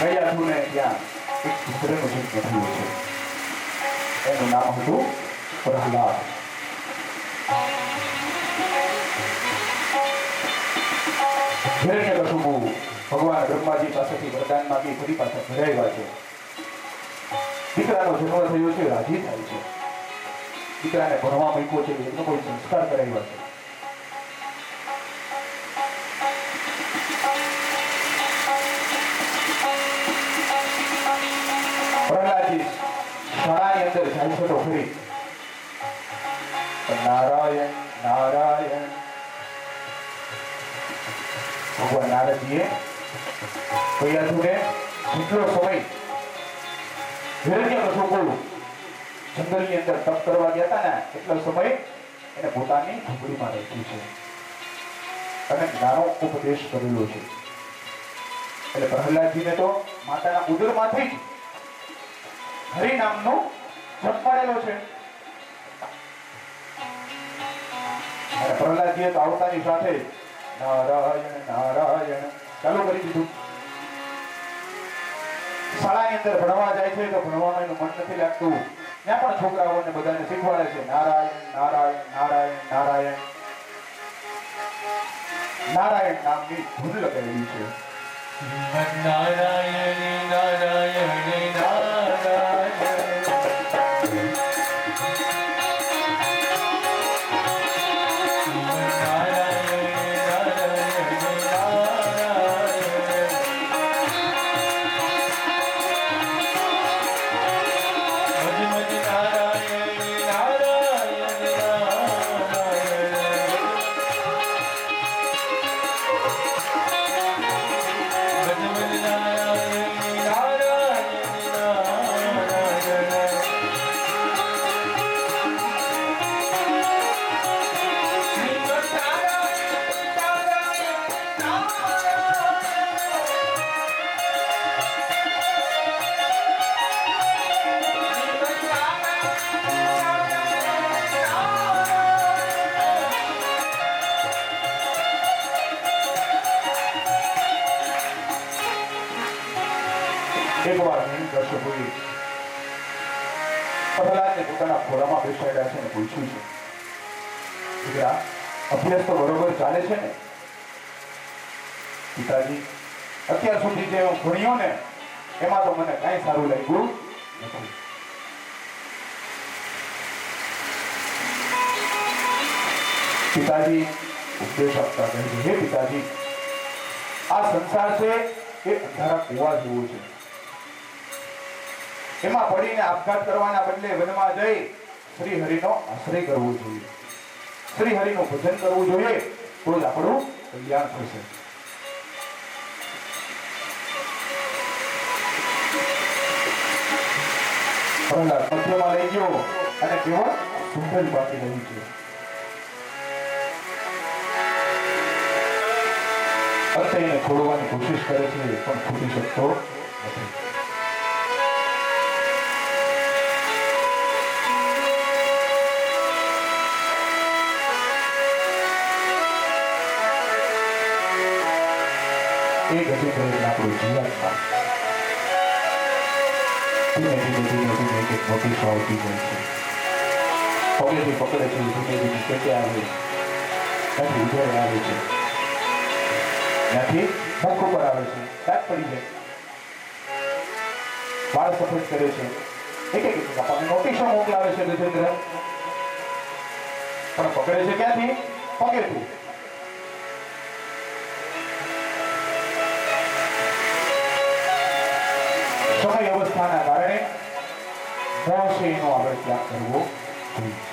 ગયા ને ત્યાં એક પુત્રનો જન્મ થયો છે. એનું નામ હતું પ્રહલાદ. હિરણ્યકશિપુ ભગવાન બ્રહ્માજી પાસેથી વરદાન માંગી ફરી પાછા ઘરે આવ્યા છે. દીકરાનો જન્મ થયો છે, રાજી થાય છે. દીકરાને ભણવા મૂક્યો છે, એમનો કોઈ સંસ્કાર કરાવ્યા છે. પ્રહલાદજી શાળાની અંદર જાય છે તો ખરી, નારાયણ નારાયણ ભગવાન નારદજીએ કહ્યા તું જેટલો સમય હિરણ્યકશિપુ જંગલની અંદર તપ કરવા ગયા હતા ને, એટલો સમય એને પોતાની ઝૂંપડીમાં રાખ્યું છે અને જ્ઞાનો ઉપદેશ કરેલો છે. એટલે પ્રહલાદજીને તો માતાના ઉદરમાંથી જ હરિ નામનો જપ પાડેલો છે. અને પ્રહલાદજીએ તો આવતાની સાથે નારાયણ નારાયણ ચાલુ કરી દીધું. શાળાની અંદર ભણવા જાય છે તો ભણવામાં એનું મન નથી લાગતું. ત્યાં પણ છોકરાઓને બધાને શીખવાડે છે નારાયણ નારાયણ નારાયણ નારાયણ. નારાયણ નામની ધૂન લગાવેલી છે. નારાયણ નારાયણ એકવાર હિરણ્યકશિપુએ પ્રહલાદને પોતાના ખોળામાં બેસાડ્યા છે અને પૂછ્યું છે, દીકરા અભ્યાસ તો બરોબર ચાલે છે ને? પિતાજી, અત્યાર સુધી જે હું ભણ્યો ને એમાં તો મને કાંઈ સારું લાગ્યું નથી. પિતાજી ઉપદેશ આપતા કહે છે, હે પિતાજી, આ સંસાર છે એ અંધારા કુવા જેવો છે. એમાં પડીને આપઘાત કરવાના બદલે વનમાં જઈ શ્રી હરિનો આશ્રય કરવો જોઈએ, શ્રી હરિનું ભજન કરવું જોઈએ, તો જ આપણું કલ્યાણ થશે. પ્રહલાદ મધ્યમાં લઈ ગયો અને કેવળ સુંદર બાકી રહી છે. અંતે એને છોડવાની કોશિશ કરે છે પણ છૂટી શકતો નથી. એક હજી કરીને આપણું જીવનમાં ધીમે ધીમે એક મોટી આવતી જાય છે. પગેથી પકડે છે, ધીમે ધીમે પેટે આવે છે, ત્યાંથી ઉધેડે આવે છે, ત્યાંથી મુખ ઉપર આવે છે, દાંત પડી જાય, વાળ સફેદ કરે છે, એક આપણને નોટિસો મોકલાવે છે ગજેન્દ્ર, પણ પકડે છે ક્યાંથી? પગેથી. સમય અવસ્થાના કારણે મોશે એનો આગળ ત્યાગ કરવો જોઈએ.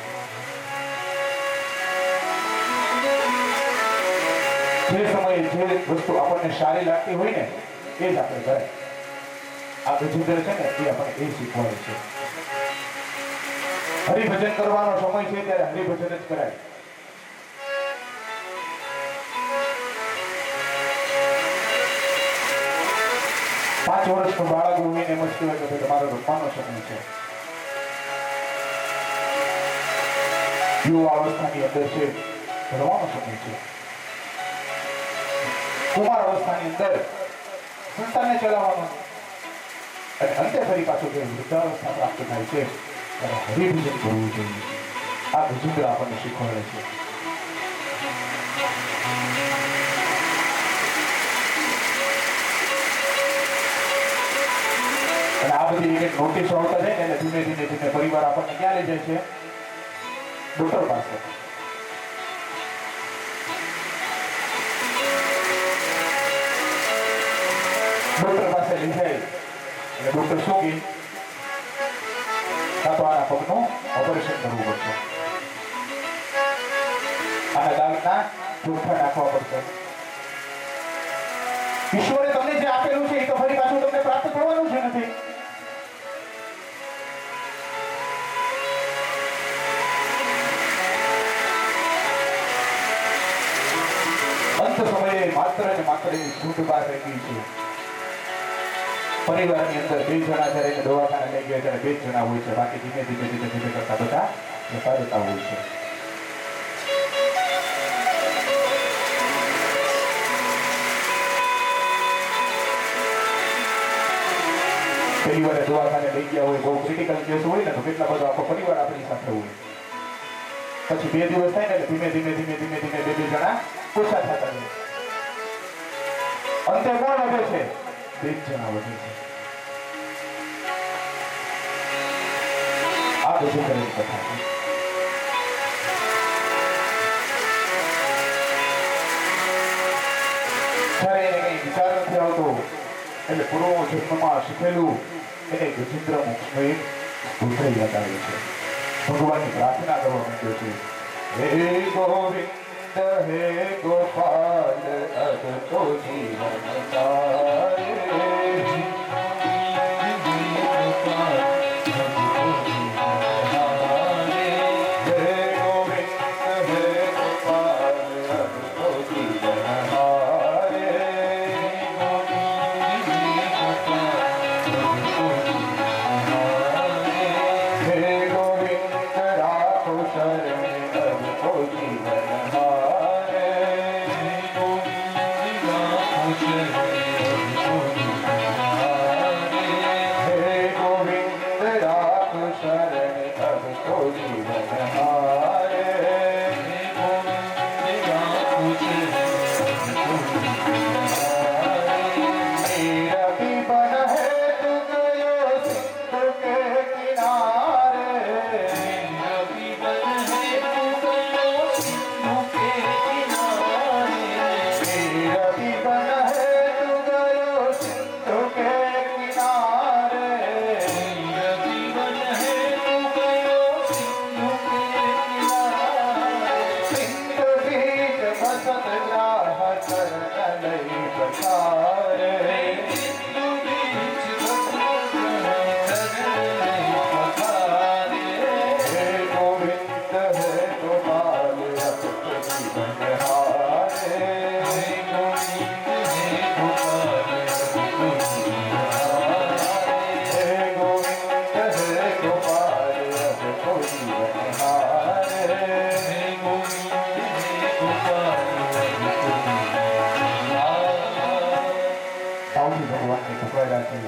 જે સમયે જે વસ્તુ આપણને સારી લાગતી હોય ને એ જ આપણે કરાય. આ ગજેન્દ્ર છે ને એ આપણને એ શીખવાડે છે. હરિભજન કરવાનો સમય છે ત્યારે હરિભજન જ કરાય. પાંચ વર્ષનું બાળક હોય ને એમ જ કહેવાય કે તમારો રમવાનો સમય છે. યુવા અવસ્થાની અંદર છે રમવાનો સમય છે. કુમાર અવસ્થાની અંદર સંતાનને ચલાવવાનો, અને અંતે ફરી પાછું જે વૃદ્ધાવસ્થા પ્રાપ્ત થાય છે ત્યારે હરિભજન કરવું જોઈએ. આ ગજેન્દ્ર આપણને શીખવાડે છે. અને આ બધી એક નોટિસો આવતા જાય ને એટલે ધીમે ધીમે પરિવાર આપણને ક્યાં લઈ જાય છે? ડોક્ટર પાસે. ડોક્ટર પાસે લઈ જાય એટલે ડોક્ટર શું કહે? કાં તો આના પગનું ઓપરેશન કરવું પડશે, આના દાંતના ચોખ્ખા નાખવા પડશે. ઈશ્વરે તમને જે આપેલું છે એ તો ફરી પાછું તમને પ્રાપ્ત કરવાનું છે નથી. અંત સમયે માત્ર ને માત્ર છૂટ બહાર રહી છે. પરિવારની અંદર 2 જણા જ્યારે દવાખાને લઈ ગયા ત્યારે 2 જણા હોય છે, બાકી ધીમે ધીમે કરતા બધા જતા રહેતા હોય છે. પહેલી વાર દવાખાને લઈ ગયા હોય, બહુ ક્રિટિકલ કેસ હોય ને તો કેટલા બધા આખો પરિવાર આપણી સાથે હોય. પછી 2 દિવસ થાય ને એટલે ધીમે ધીમે 2 જણા ઓછા થતા જાય. અંતે કોણ વધે છે? 2 જણા વધે છે. આ ગજેન્દ્રની કથા છે. જ્યારે એને કઈ વિચાર નથી આવતો એટલે પૂર્વ જન્મમાં શીખેલું એને ગજેન્દ્ર મોક્ષનો એક સૂત્ર યાદ આવે છે. ભગવાનની પ્રાર્થના કરવા માંડ્યો છે. હે ગોવિંદ હે ગોપાલ અદતો જીવન તારે.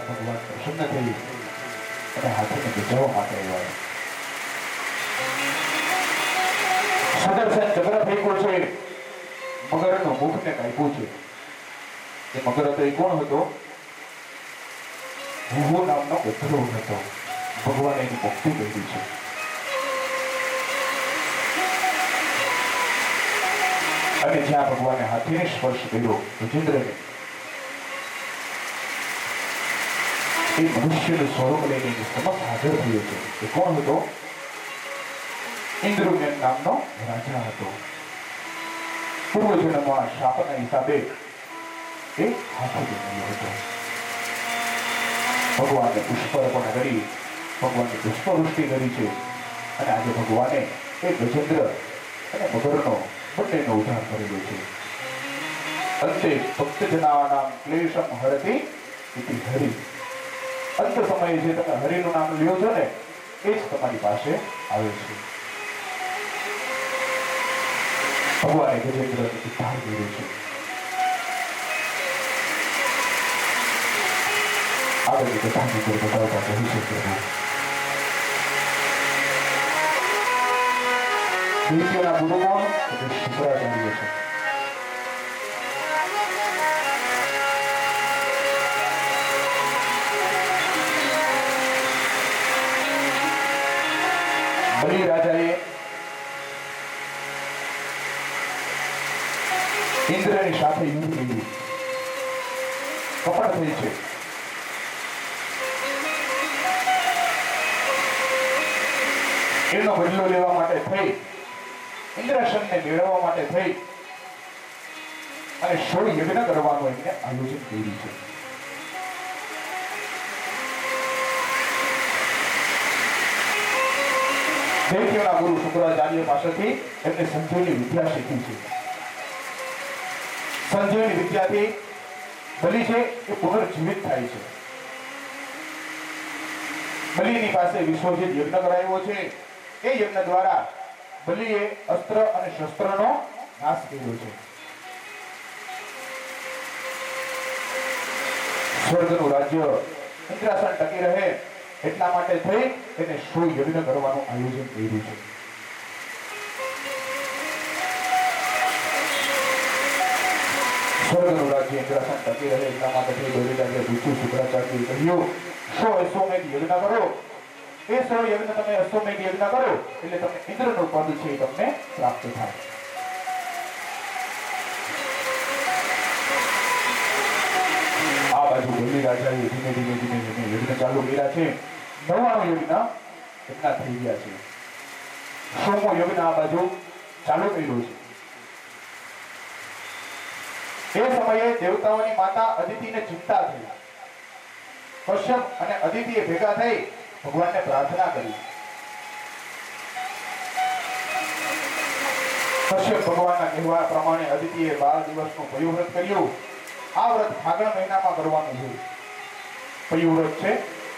ભગવાન પ્રસન્ન થઈ અને હાથીને બચાવવા માટે આવ્યા. સુદર્શન ચક્ર ફેંક્યું છે, મગરનું મુખને કાપ્યું છે. એ મગર હતો એ કોણ હતો? ભૂવો નામનો ગધેડો હતો. ભગવાને એની મુક્તિ કરી છે. અને જ્યાં ભગવાને હાથીને સ્પર્શ કર્યો ગજેન્દ્રને, એ મનુષ્યનું સ્વરૂપ લઈને સમક્ષ હાજર થયો છે. એ કોણ હતો? ઇન્દ્રજન નામનો રાજા હતો. પૂર્વજન્મમાં શાપના હિસાબે એ હાથી બન્યો હતો. ભગવાનને પુષ્પ અર્પણ કરી, ભગવાનની પુષ્પવૃષ્ટિ કરી છે. અને આજે ભગવાને એ ગજેન્દ્ર અને મગરનો બંનેનો ઉદ્ધાર કરેલો છે. અંતે ભક્તજનાનામ ક્લેશમ હરતિ ઇતિ હરિ. અંત સમયે જે તમે હરિનું નામ લ્યો છો ને, એ જ તમારી પાસે આવે છે. ભગવાને ગજેન્દ્રનો ઉદ્ધાર કર્યો છે. આગળની કથાની અંદર બતાવતા કહી છે પ્રભુ, દૈત્યોના ગુરુઓ અને શુક્રાચાર્ય છે. બલિ રાજાએ ઇન્દ્રની સાથે યુદ્ધ કર્યું. કપટ થઈ છે. એનો બદલો લેવા માટે થઈ, ઇન્દ્રાસનને મેળવવા માટે થઈ અને 16 યજ્ઞ કરવાનું એમને આયોજન કર્યું છે. દૈત્યોના ગુરુ શુક્રાચાર્ય પાસેથી એમને સંજયની વિદ્યા શીખી છે. સંજયની વિદ્યાથી બલિ છે એ પુનર્જીવિત થાય છે. બલિની પાસે વિશ્વજીત યજ્ઞ કરાયો છે. એ યજ્ઞ દ્વારા બલિએ અસ્ત્ર અને શસ્ત્રનો નાશ કર્યો છે. સ્વર્ગનું રાજ્ય ઇન્દ્રાસન ટકી રહે એટલા માટે થઈ એને 16 યજ્ઞ કરવાનું આયોજન કર્યું છે. સ્વર્ગનું રાજ્ય ઇન્દ્રાસન ટકી રહે એટલા માટે થઈ બલિરાજે પૂછ્યું શુક્રાચાર્યએ કહ્યું 100 અશ્વમેધ યજ્ઞ કરો. એ 100 યજ્ઞ તમે અશ્વમેધ યજ્ઞ કરો એટલે તમને ઇન્દ્રનું પદ છે એ તમને પ્રાપ્ત થાય. આ બાજુ બલિરાજાએ ધીમે ધીમે યજ્ઞ ચાલુ કર્યા છે. 99 યજ્ઞ એટલા થઈ ગયા છે. 100મો યજ્ઞ આ બાજુ ચાલુ કર્યો છે. એ સમયે દેવતાઓની માતા અદિતિને ચિંતા થઈ. કશ્યપ અને અદિતિએ ભેગા થઈ ભગવાનને પ્રાર્થના કરી. કશ્યપ ભગવાનના કહેવા પ્રમાણે અદિતિએ 12 દિવસનું પયુવ્રત કર્યું. આ વ્રત ફાગણ મહિનામાં કરવાનું છે. પયુવ્રત છે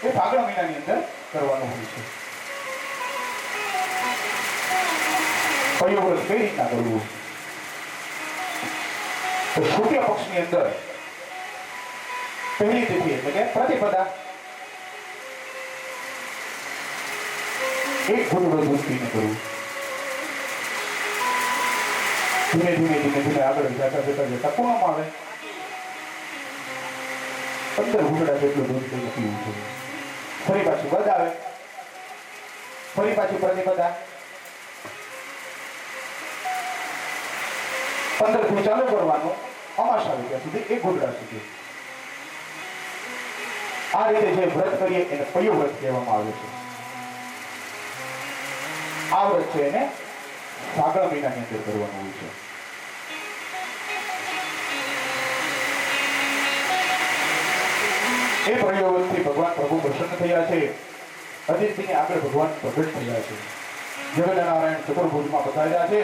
એ ફાગણ મહિનાની અંદર કરવાનું હોય છે. પયુવ્રત કઈ રીતના કરવું? તો શુક્લ પક્ષની અંદર પહેલી તિથિ એટલે કે પ્રતિપદા એક ઘૂંટડો દૂધ પીને કરવું. ધીમે ધીમે આગળ જતા પૂર્ણમાં આવે 15 ઘૂંટડા જેટલું દૂધ પીને પીવું છે. ફરી પાછું બધ આવે, ફરી પાછું પ્રતિપદા 15 થી ચાલુ કરવાનું. અમાસ આવે ત્યાં સુધી એક ઘૂંટડા સુધી. આ રીતે જે વ્રત કરીએ એને પયુવ્રત કહેવામાં આવે છે. આ વ્રત છે એને ફાગણ મહિનાની અંદર કરવાનું હોય છે. એ પયુવ્રતથી ભગવાન પ્રભુ પ્રસન્ન થયા છે. અદિતિની આગળ ભગવાન પ્રગટ થયા છે. જગન્નારાયણ ચતુર્ભુજમાં પધાર્યા છે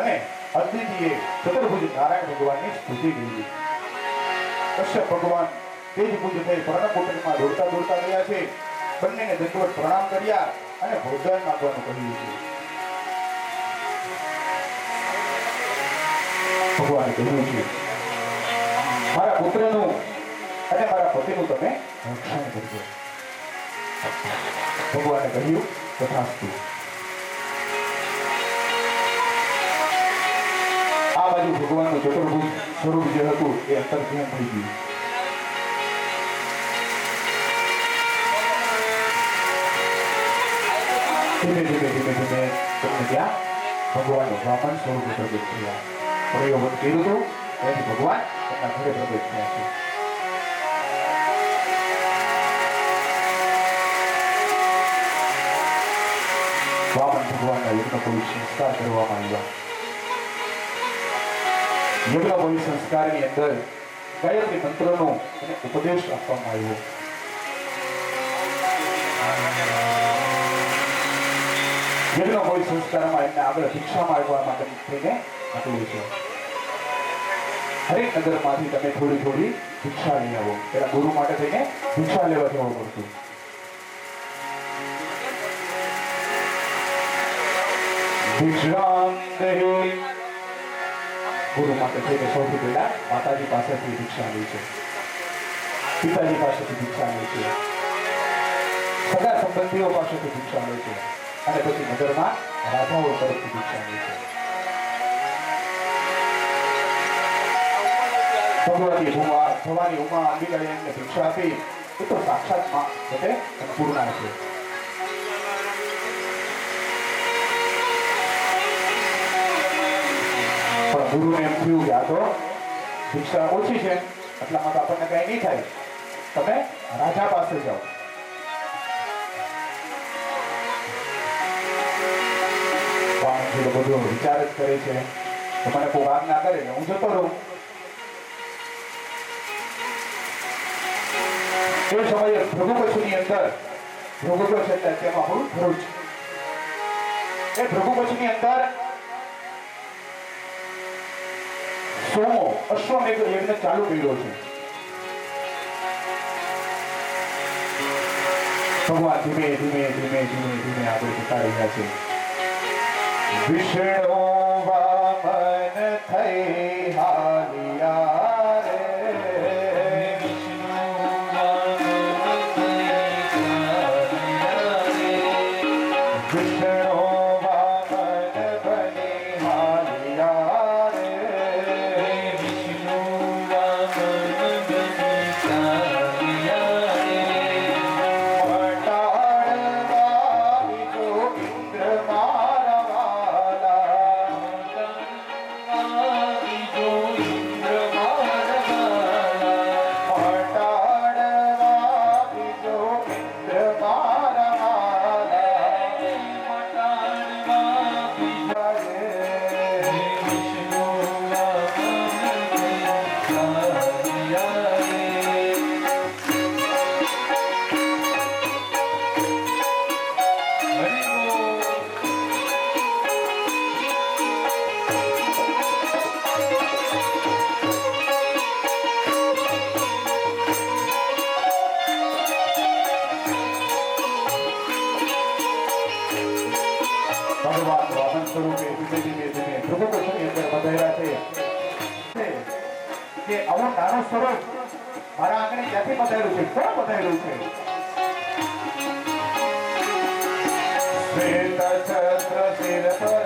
અને અદિતિએ ચતુર્ભુજ નારાયણ ભગવાનની સ્તુતિ કરી. કશ્યપ ભગવાન તેજભુજ થઈ પર્ણકુટીરમાં દોડતા ગયા છે. બંનેને દંડવત પ્રણામ કર્યા અને ભોજન માંગવાનું કહ્યું છે. ભગવાને કહ્યું છે મારા પુત્રનું અને મારા પતિનું તમે રક્ષણ કરજો. ભગવાને કહ્યું તથાસ્તુ. ભગવાનનું ચતુર્ભુજ સ્વરૂપ જે હતું એ અંતર્ધ્યાન થઈ ગયું. ધીમે ધીમે ધીમે ધીમે તમને ત્યાં ભગવાનનું બ્રાહ્મણ સ્વરૂપ પ્રગટ થયા. પ્રયોગન કર્યું હતું એથી ભગવાન એમના ઘરે પ્રગટ થયા છે. વામન ભગવાનના યજ્ઞ સંસ્કાર કરવામાં આવ્યા. યજ્ઞ સંસ્કારની અંદર ગાયત્રી મંત્રનો એને ઉપદેશ આપવામાં આવ્યો. યજ્ઞ સંસ્કારમાં એમને આગળ ભિક્ષા માંગવા માટે થઈને આપ્યું છે. હરેક નગરમાંથી તમે થોડી થોડી ભિક્ષા લઈ આવો. પેલા ગુરુ માટે થઈને ભિક્ષા લેવા જવું પડતું. ભિક્ષામ દેહી ગુરુ માટે થઈને સૌથી પહેલા માતાજી પાસેથી ભિક્ષા લે છે, પિતાજી પાસેથી ભિક્ષા લે છે, સગા સંબંધીઓ પાસેથી ભિક્ષા લે છે અને પછી નગરમાં રાજાઓ તરફથી ભિક્ષા લે છે. ભવાની ઉમા અંબિકાએ એમને ભિક્ષા આપી એ તો સાક્ષાત માં પોતે પૂર્ણા છે. પણ ગુરુને એમ થયું કે આ તો ભિક્ષા ઓછી છે, એટલામાં તો આપણને કઈ નહીં થાય, તમે રાજા પાસે જાઓ. બધો વિચાર જ કરે છે તો મને કોઈ આજ્ઞા કરે ને હું જતો રહું. એ સમયે ભૃગુપક્ષની અંદર ભૃગુ છે તેમાં હું ભરૂચ એ ભૃગુપક્ષની અંદર સોમો અશ્વમેઘ યજ્ઞ ચાલુ કર્યો છે. ભગવાન ધીમે ધીમે ધીમે ધીમે ધીમે આગળ જતા રહ્યા છે. વિષ્ણુ વામન થઈ હાલિયા રે, વિષ્ણુ વામન થઈ હાલિયા રે, વિષ્ણુ વામન બની હાલિયા રે, વિષ્ણુ વામન બની હાલિયા રે, પટાળવા બીજો ઇન્દ્ર બીજો ઇન્દ્ર મારવાલા, પટાળવા બીજો ઇન્દ્ર મારવાલા, મટાડવા બીજો વિષ્ણુ વામન થઈ હાલિયા રે. હરિ બોલ. ભગવાન વામન સ્વરૂપે ધીમે ધીમે ધીમે ભૃગુપક્ષની અંદર પધાર્યા છે કે આવો નાનો સ્વરૂપ મારા આંગણે ક્યાંથી પધાર્યું છે, કોણ પધાર્યું છે? શ્વેત છત્ર શિર પર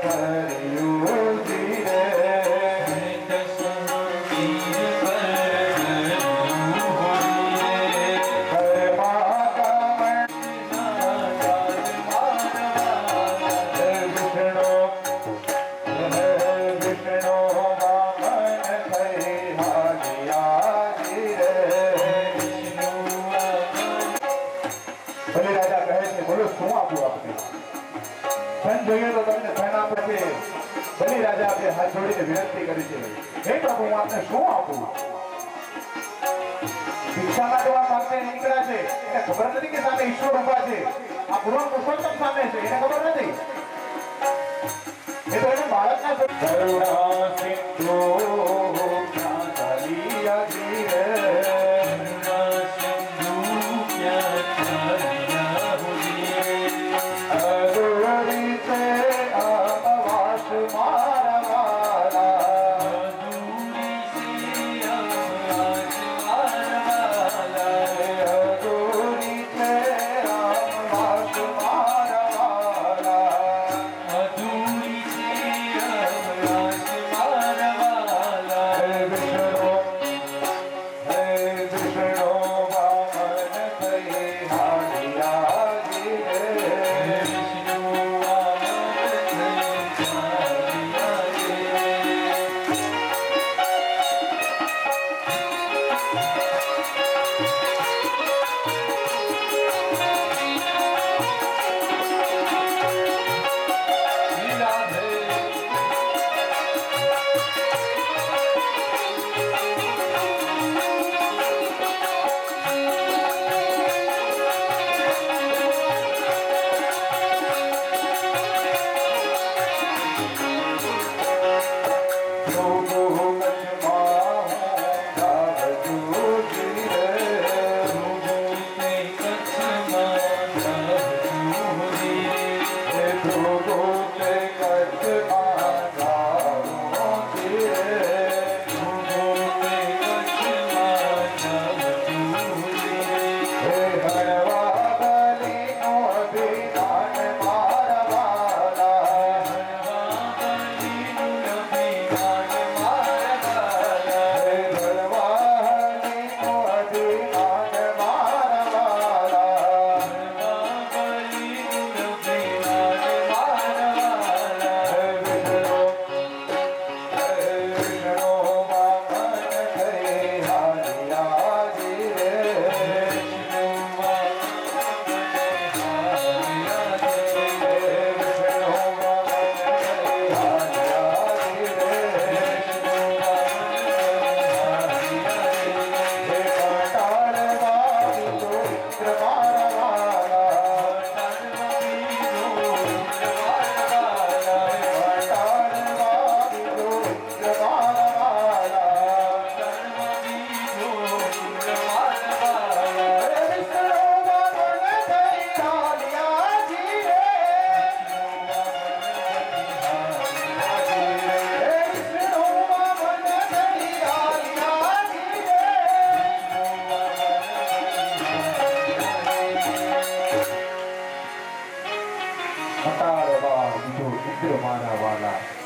ધર્યું ધીરે, જોઈએ તો તમને ધન આપે છે. બલિ રાજા આપણે હાથ જોડીને વિનંતી કરી છે, હે પ્રભુ હું આપને શું આપું? ભિક્ષા માંગવા માટે નીકળ્યા છે, એને ખબર નથી કે સામે ઈશ્વર ઉભા છે, આ પૂર્વ પુરુષોત્તમ સામે છે, એને ખબર નથી. એ તો એને બાળકના કરુણા સિંધુ ચાલિયા ધીરે, કરુણા સિંધુ ક્યાં ચાલ્યા હોઈએ, અદુરી છે આવાસ મારા વાલા, અધૂરી સે આવાસ મારવાલા, અદુરી છે આવાસ મારા વાલા, અધૂરી સે આવાસ મારવાલા.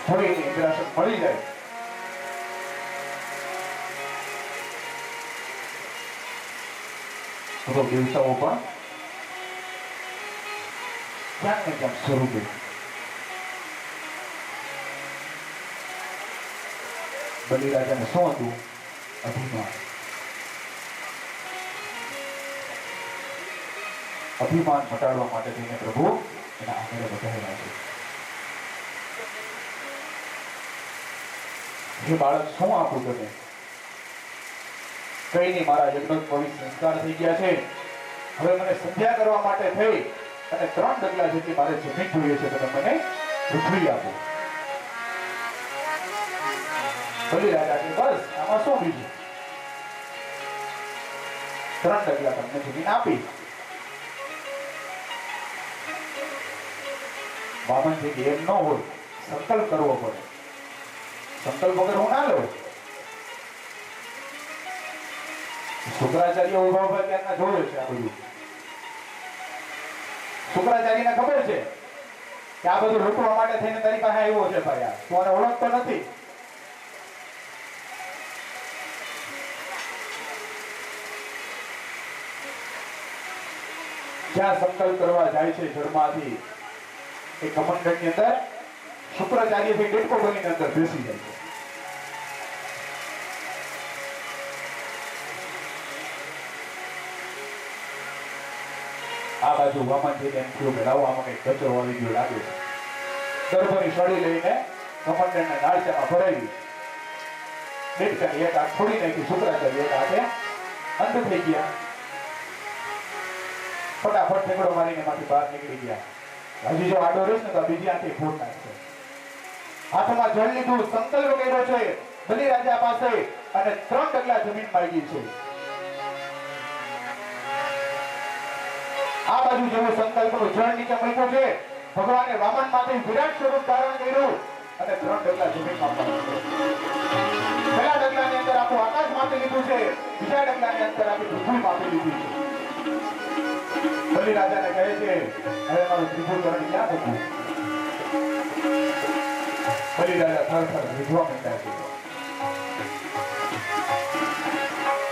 હવે એની ઇન્દ્રાસન મળી જાય તો દેવતાઓ પણ ક્યાંક ને ક્યાંક સ્વરૂપે બલિરાજાને શું હતું? અભિમાન. અભિમાન મટાડવા માટે થઈને પ્રભુ એના આંગણે વધારેલા છે. હે બાળક, શું આપું તને? કઈ નહીં, મારા યજ્ઞોપવિત સંસ્કાર થઈ ગયા છે. હવે મને સંધ્યા કરવા માટે થઈ અને 3 ડગલા જેટલી મારે જમીન જોઈએ છે, તો મને પૃથ્વી આપો. બલિરાજા કે બસ, આમાં શું બીજું? 3 ડગલા તમને જમીન આપી. વામનજી કે એમ ન હોય, સંકલ્પ કરવો પડે. સંકલ્પ વગર હું ના લઉં. શુક્રાચાર્ય ઉભા ઉભા ક્યાંના જોવે છે આ બધું. શુક્રાચાર્યને ખબર છે કે આ બધું લૂંટવા માટે થઈને તારી પાસે આવ્યો છે ભાઈ. આ તું આને ઓળખતો નથી. જ્યાં સંકલ્પ કરવા જાય છે જળમાંથી, એ કમંડળની અંદર શુક્રાચાર્યથી ડેટકો બનીને અંદર બેસી જાય છે. આ બાજુ વામનજીને એમ થયું કે લાવો આમાં કઈ કચરો આવી ગયો લાગે છે. ગર્ભની સળી લઈને કમંડળને નાળચામાં ભરાવી, ડેટકાની એક હાથ છોડી નાખી. શુક્રાચાર્ય એક હાથે અંધ થઈ ગયા. ફટાફટ ઠેકડો મારીને માંથી બહાર નીકળી ગયા. હજી જો આડો રહેશે ને તો બીજી આંખે ફૂટ નાખશે. હાથમાં જળ લીધું, સંકલ્પ કર્યો છે બલિરાજા પાસે અને 3 ડગલા જમીન માંગી છે. આ બાજુ જેવો સંકલ્પનો જળ નીચે મૂક્યો છે, ભગવાને વામન માંથી વિરાટ સ્વરૂપ ધારણ કર્યું અને 3 ડગલા જમીન માંગી. પહેલા ડગલાની અંદર આખું આકાશ માપી લીધું છે, બીજા ડગલાની અંદર આખી પૃથ્વી માપી લીધી છે. બલિરાજાને કહે છે, હવે મારું ત્રીજું કરણ ક્યાં હતું? બલિરાજા થરથર રીઝવા માંડ્યા છે.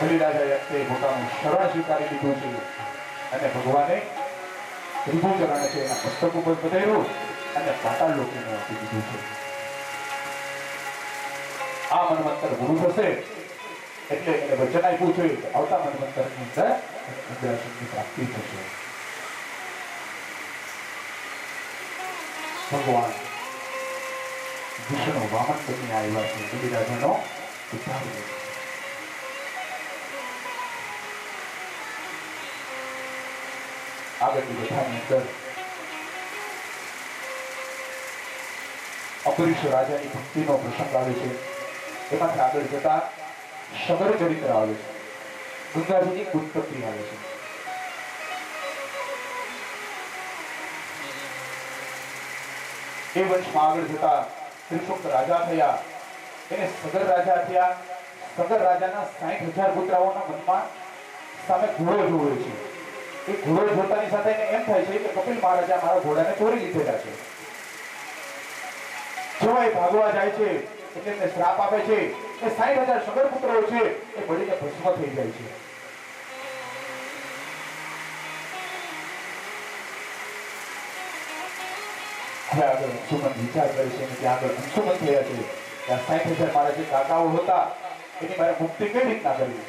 બલિરાજાએ તે પોતાનું શરણ સ્વીકારી લીધું છે અને ભગવાને ત્રીજું ચરણ છે એના મસ્તક ઉપર પધાર્યું અને પાતાળ લોકને આપી દીધું છે. આ મન્વંતર ગુરુ થશે એટલે એને વચન આપ્યું છે કે આવતા મન્વંતરની અંદર ઇન્દ્રાસનની પ્રાપ્તિ થશે. ભગવાન વિષ્ણુ વામન બનીને આવ્યા છે. બલિરાજાનો ઉદ્ધાર કરે છે. આગળની કથાની અંદર અંબરીશ રાજાની ભક્તિનો પ્રસંગ આવે છે. એમાંથી આગળ જતા સગર ચરિત્ર આવે છે. ગંગાજીની ઉત્પત્તિ આવે છે. એ વંશમાં આગળ જતા ત્રિશુક રાજા થયા. એને સગર રાજા થયા. સગર રાજાના 60,000 પુત્રાઓના મનમાં સામે ઘોડો જોવે છે. એ ઘોડો જોતાની સાથે એને એમ થાય છે કે કપિલ મહારાજા મારા ઘોડાને ચોરી લીધેલા છે. જો એ ભાગવા જાય છે એટલે એને શ્રાપ આપે છે. એ 60,000 સગર પુત્રો છે એ બળીને ભસ્મ થઈ જાય છે. હવે આગળ અંશુમન વિચાર કરે છે કે આગળ અંશુમન થયા છે કે આ 60,000 મારા જે કાકાઓ હતા એની મારે મુક્તિ કઈ રીતના કરવી?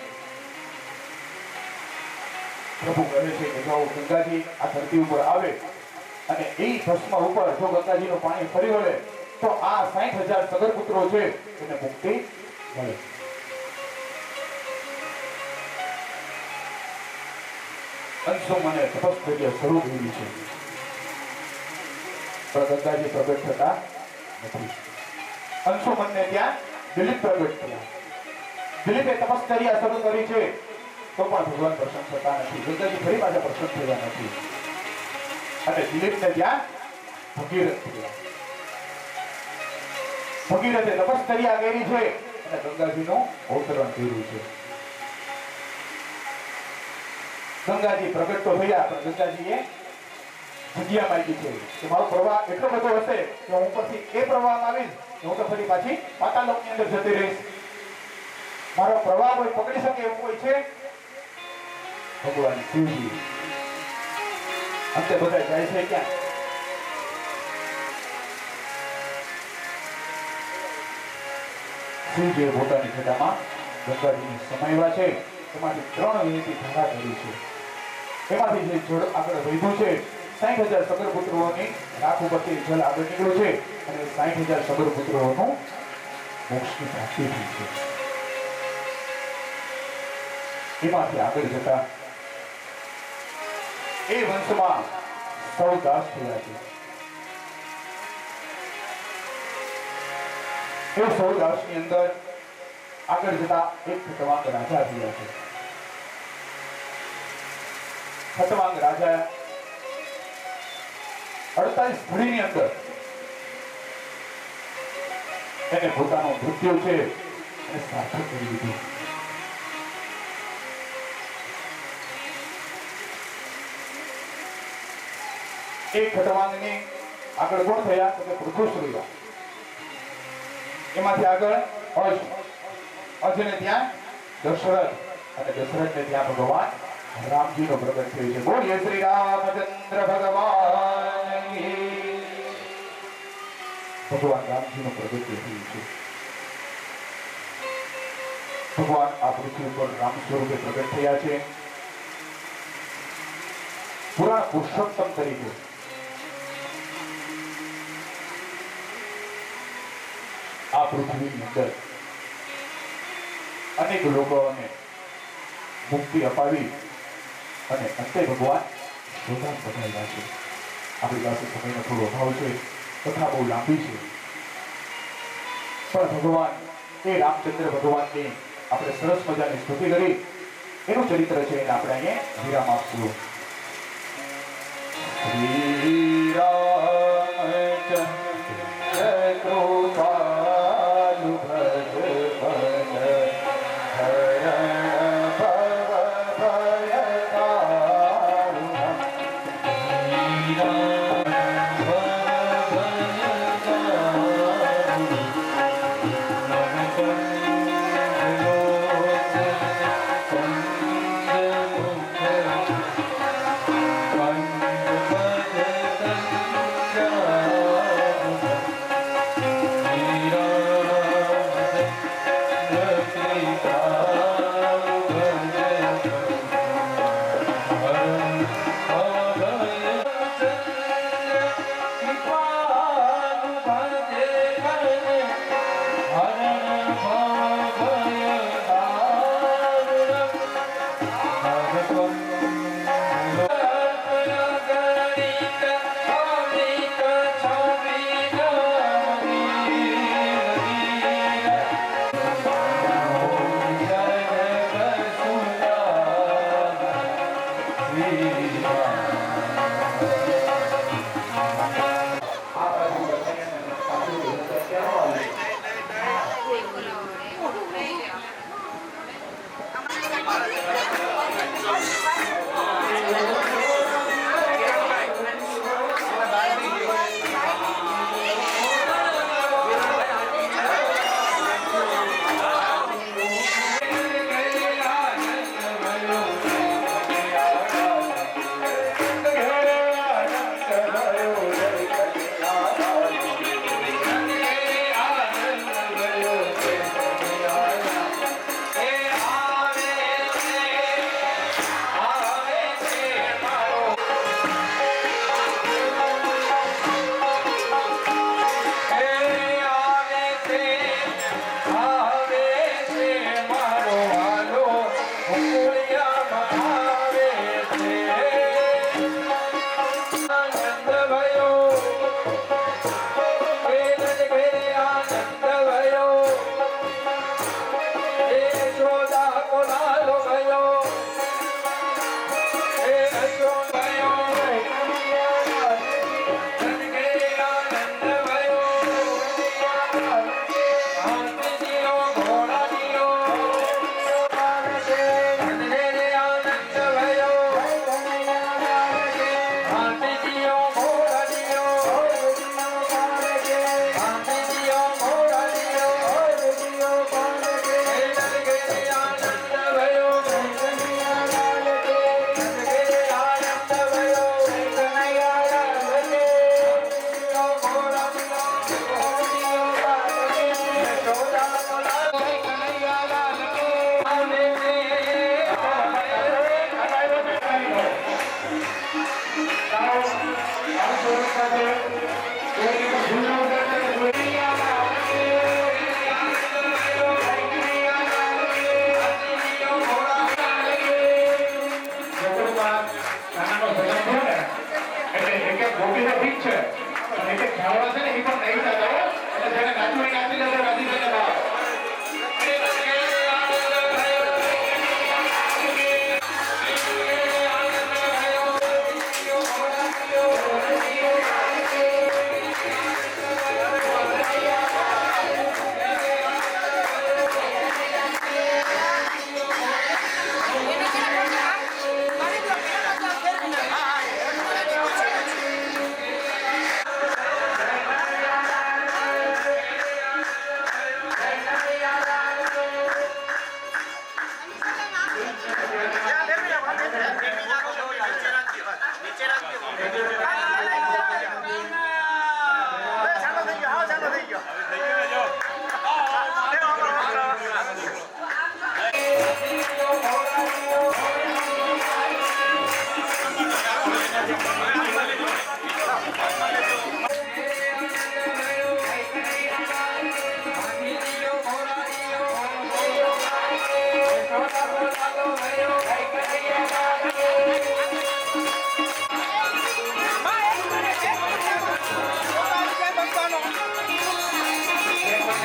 પ્રભુ કહે છે કે જો ગંગાજી આ ધરતી ઉપર આવે અને એ ભસ્મ ઉપર જો ગંગાજીનું પાણી ફરી વળે તો આ 60,000 સગર પુત્રો છે એને મુક્તિ મળે. અંશુમને તપશ્ચર્યા શરૂ કરી છે પણ ગંગાજી પ્રગટ થતા નથી. અંશુમનને ત્યાં દિલીપ પ્રગટ થયા. દિલીપે તપશ્ચર્યા શરૂ કરી છે તો પણ ભગવાન પ્રસન્ન થતા નથી. ગંગાજી ફરી પાછા પ્રસન્ન થયા નથી અને દિલીપને ત્યાં ભગીરથ થયા. ભગીરથે તપશ્ચર્યા કરી છે અને ગંગાજીનું અવતરણ કર્યું છે. ગંગાજી પ્રગટ તો થયા પણ ગંગાજીએ જગ્યા માંગી છે કે મારો પ્રવાહ એટલો બધો હશે કે હું પછી એ પ્રવાહમાં આવીશ કે હું તો ફરી પાછી પાતાળ લોકની અંદર જતી રહીશ. મારો પ્રવાહ કોઈ પકડી શકે એવું કોઈ છે? ભગવાન શિવજી અંતે બધા જાય છે ક્યાં? શિવજીએ પોતાની જટામાં ગંગાજીને સમાવ્યા છે. એમાંથી 3 વિનંતી ધારા કરી છે. એમાંથી જે જળ આગળ વધ્યું છે 60,000 સગરપુત્રોની રાખ ઉપરથી જળ આગળ નીકળ્યું છે અને 60,000 સગરપુત્રોનું મોક્ષની પ્રાપ્તિ થઈ છે. એમાંથી આગળ જતા એ વંશમાં સૌ દાસ થયા છે. એ સૌ દાસની અંદર આગળ જતા એક ખતવાંગ રાજા થયા છે. ખતવાંગ રાજા 48 ઘડીની અંદર એને પોતાનું મૃત્યુ છે એને સાર્થક કરી દીધું. એક ખતવાંગની આગળ કોણ થયા તો કે પૃથુશ્રીયા. એમાંથી આગળ અજને ત્યાં દશરથ અને દશરથને ત્યાં ભગવાન રામજીનો પ્રગટ થયો છે. બોલીએ શ્રી રામચંદ્ર ભગવાન કી. ભગવાન રામજીનો પ્રગટ થયું છે. ભગવાન આ પૃથ્વી પર રામ સ્વરૂપે પ્રગટ થયા છે. પુરાણ પુરુષોત્તમ તરીકે આ પૃથ્વીની અંદર અનેક લોકોને મુક્તિ અપાવી અને અંતે ભગવાન પોતાને બધાવ્યા છે. આપણી પાસે સમયનો થોડો અભાવ છે, કથા બહુ લાંબી છે, પણ ભગવાન એ રામચંદ્ર ભગવાનની આપણે સરસ મજાની સ્તુતિ કરી એનું ચરિત્ર છે એને આપણે અહીંયા વિરામ આપશું. શ્રી રામચંદ્ર કૃપાલુ ભગવન હરણ ભવ ભયકારુણ્ય.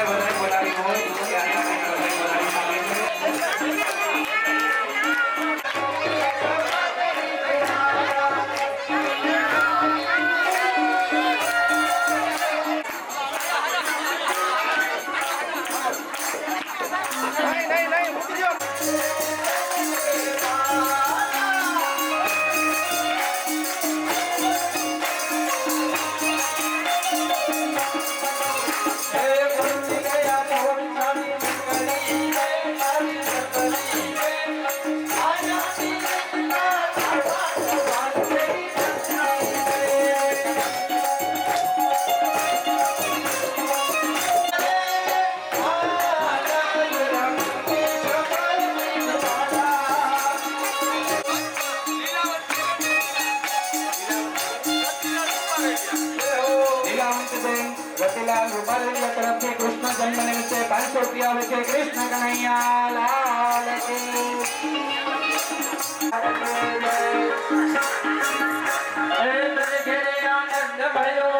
વધારે બોલાવી હોય તો ત્યારે આપણે વધારે બોલાવી માંગે છે. તરફથી કૃષ્ણ જન્મ નિમિત્તે 500 રૂપિયા આવે છે. કૃષ્ણ કનૈયા લાલ કી આનંદ ભયો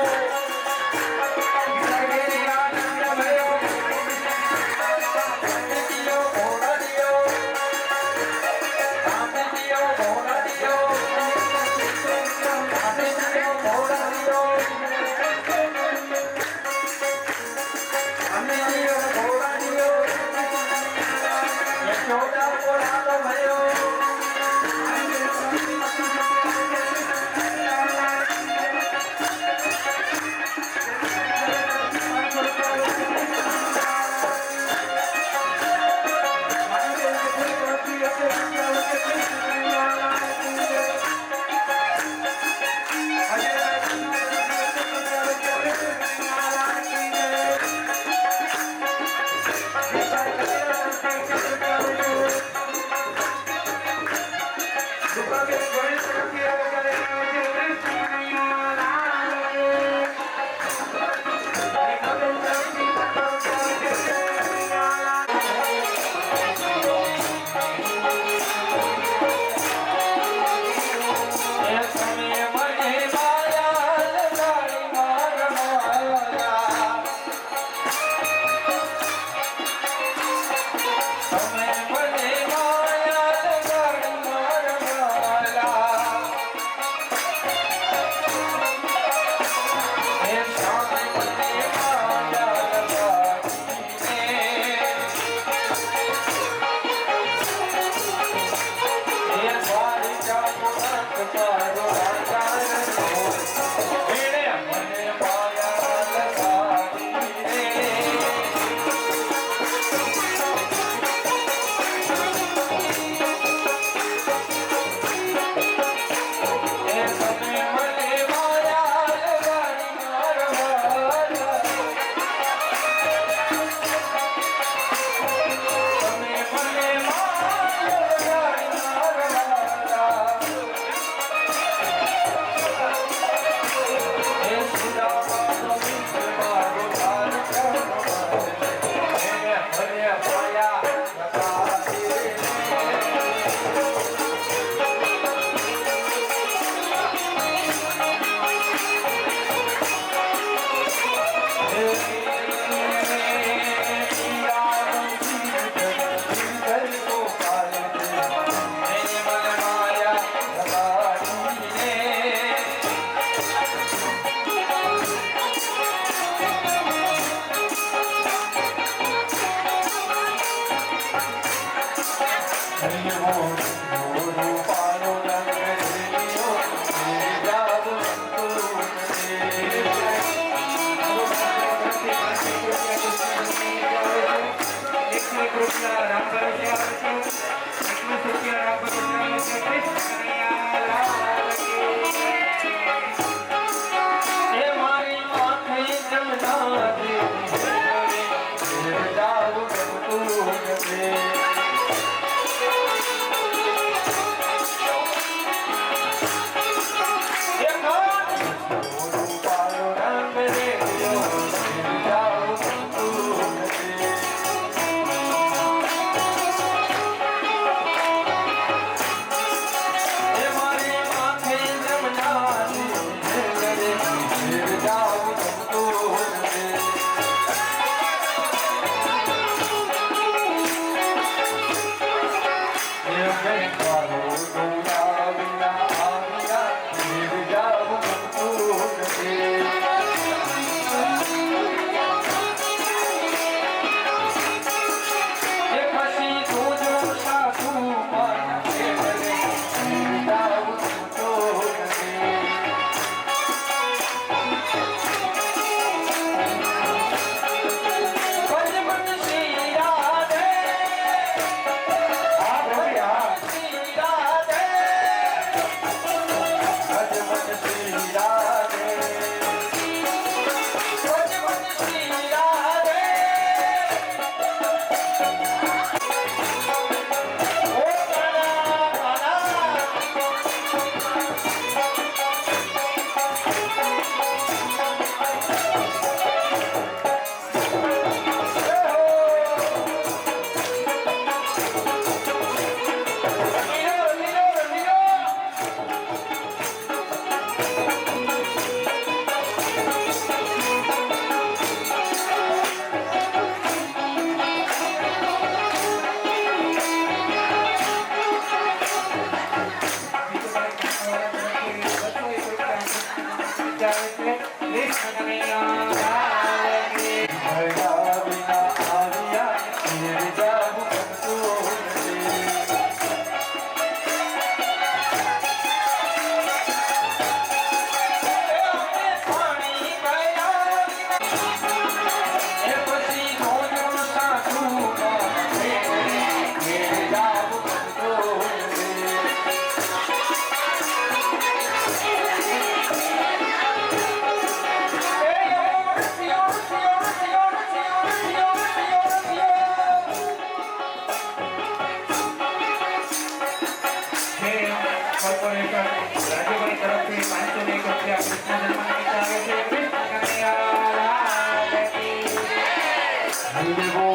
હલવો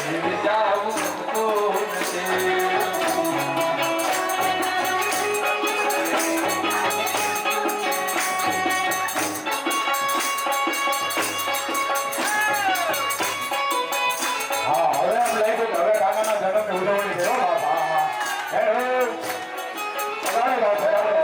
દેવ જાવું તો નથી હા હવે એમ લાગ્યું કે હવે કાકાના જન્મની ઉજવણી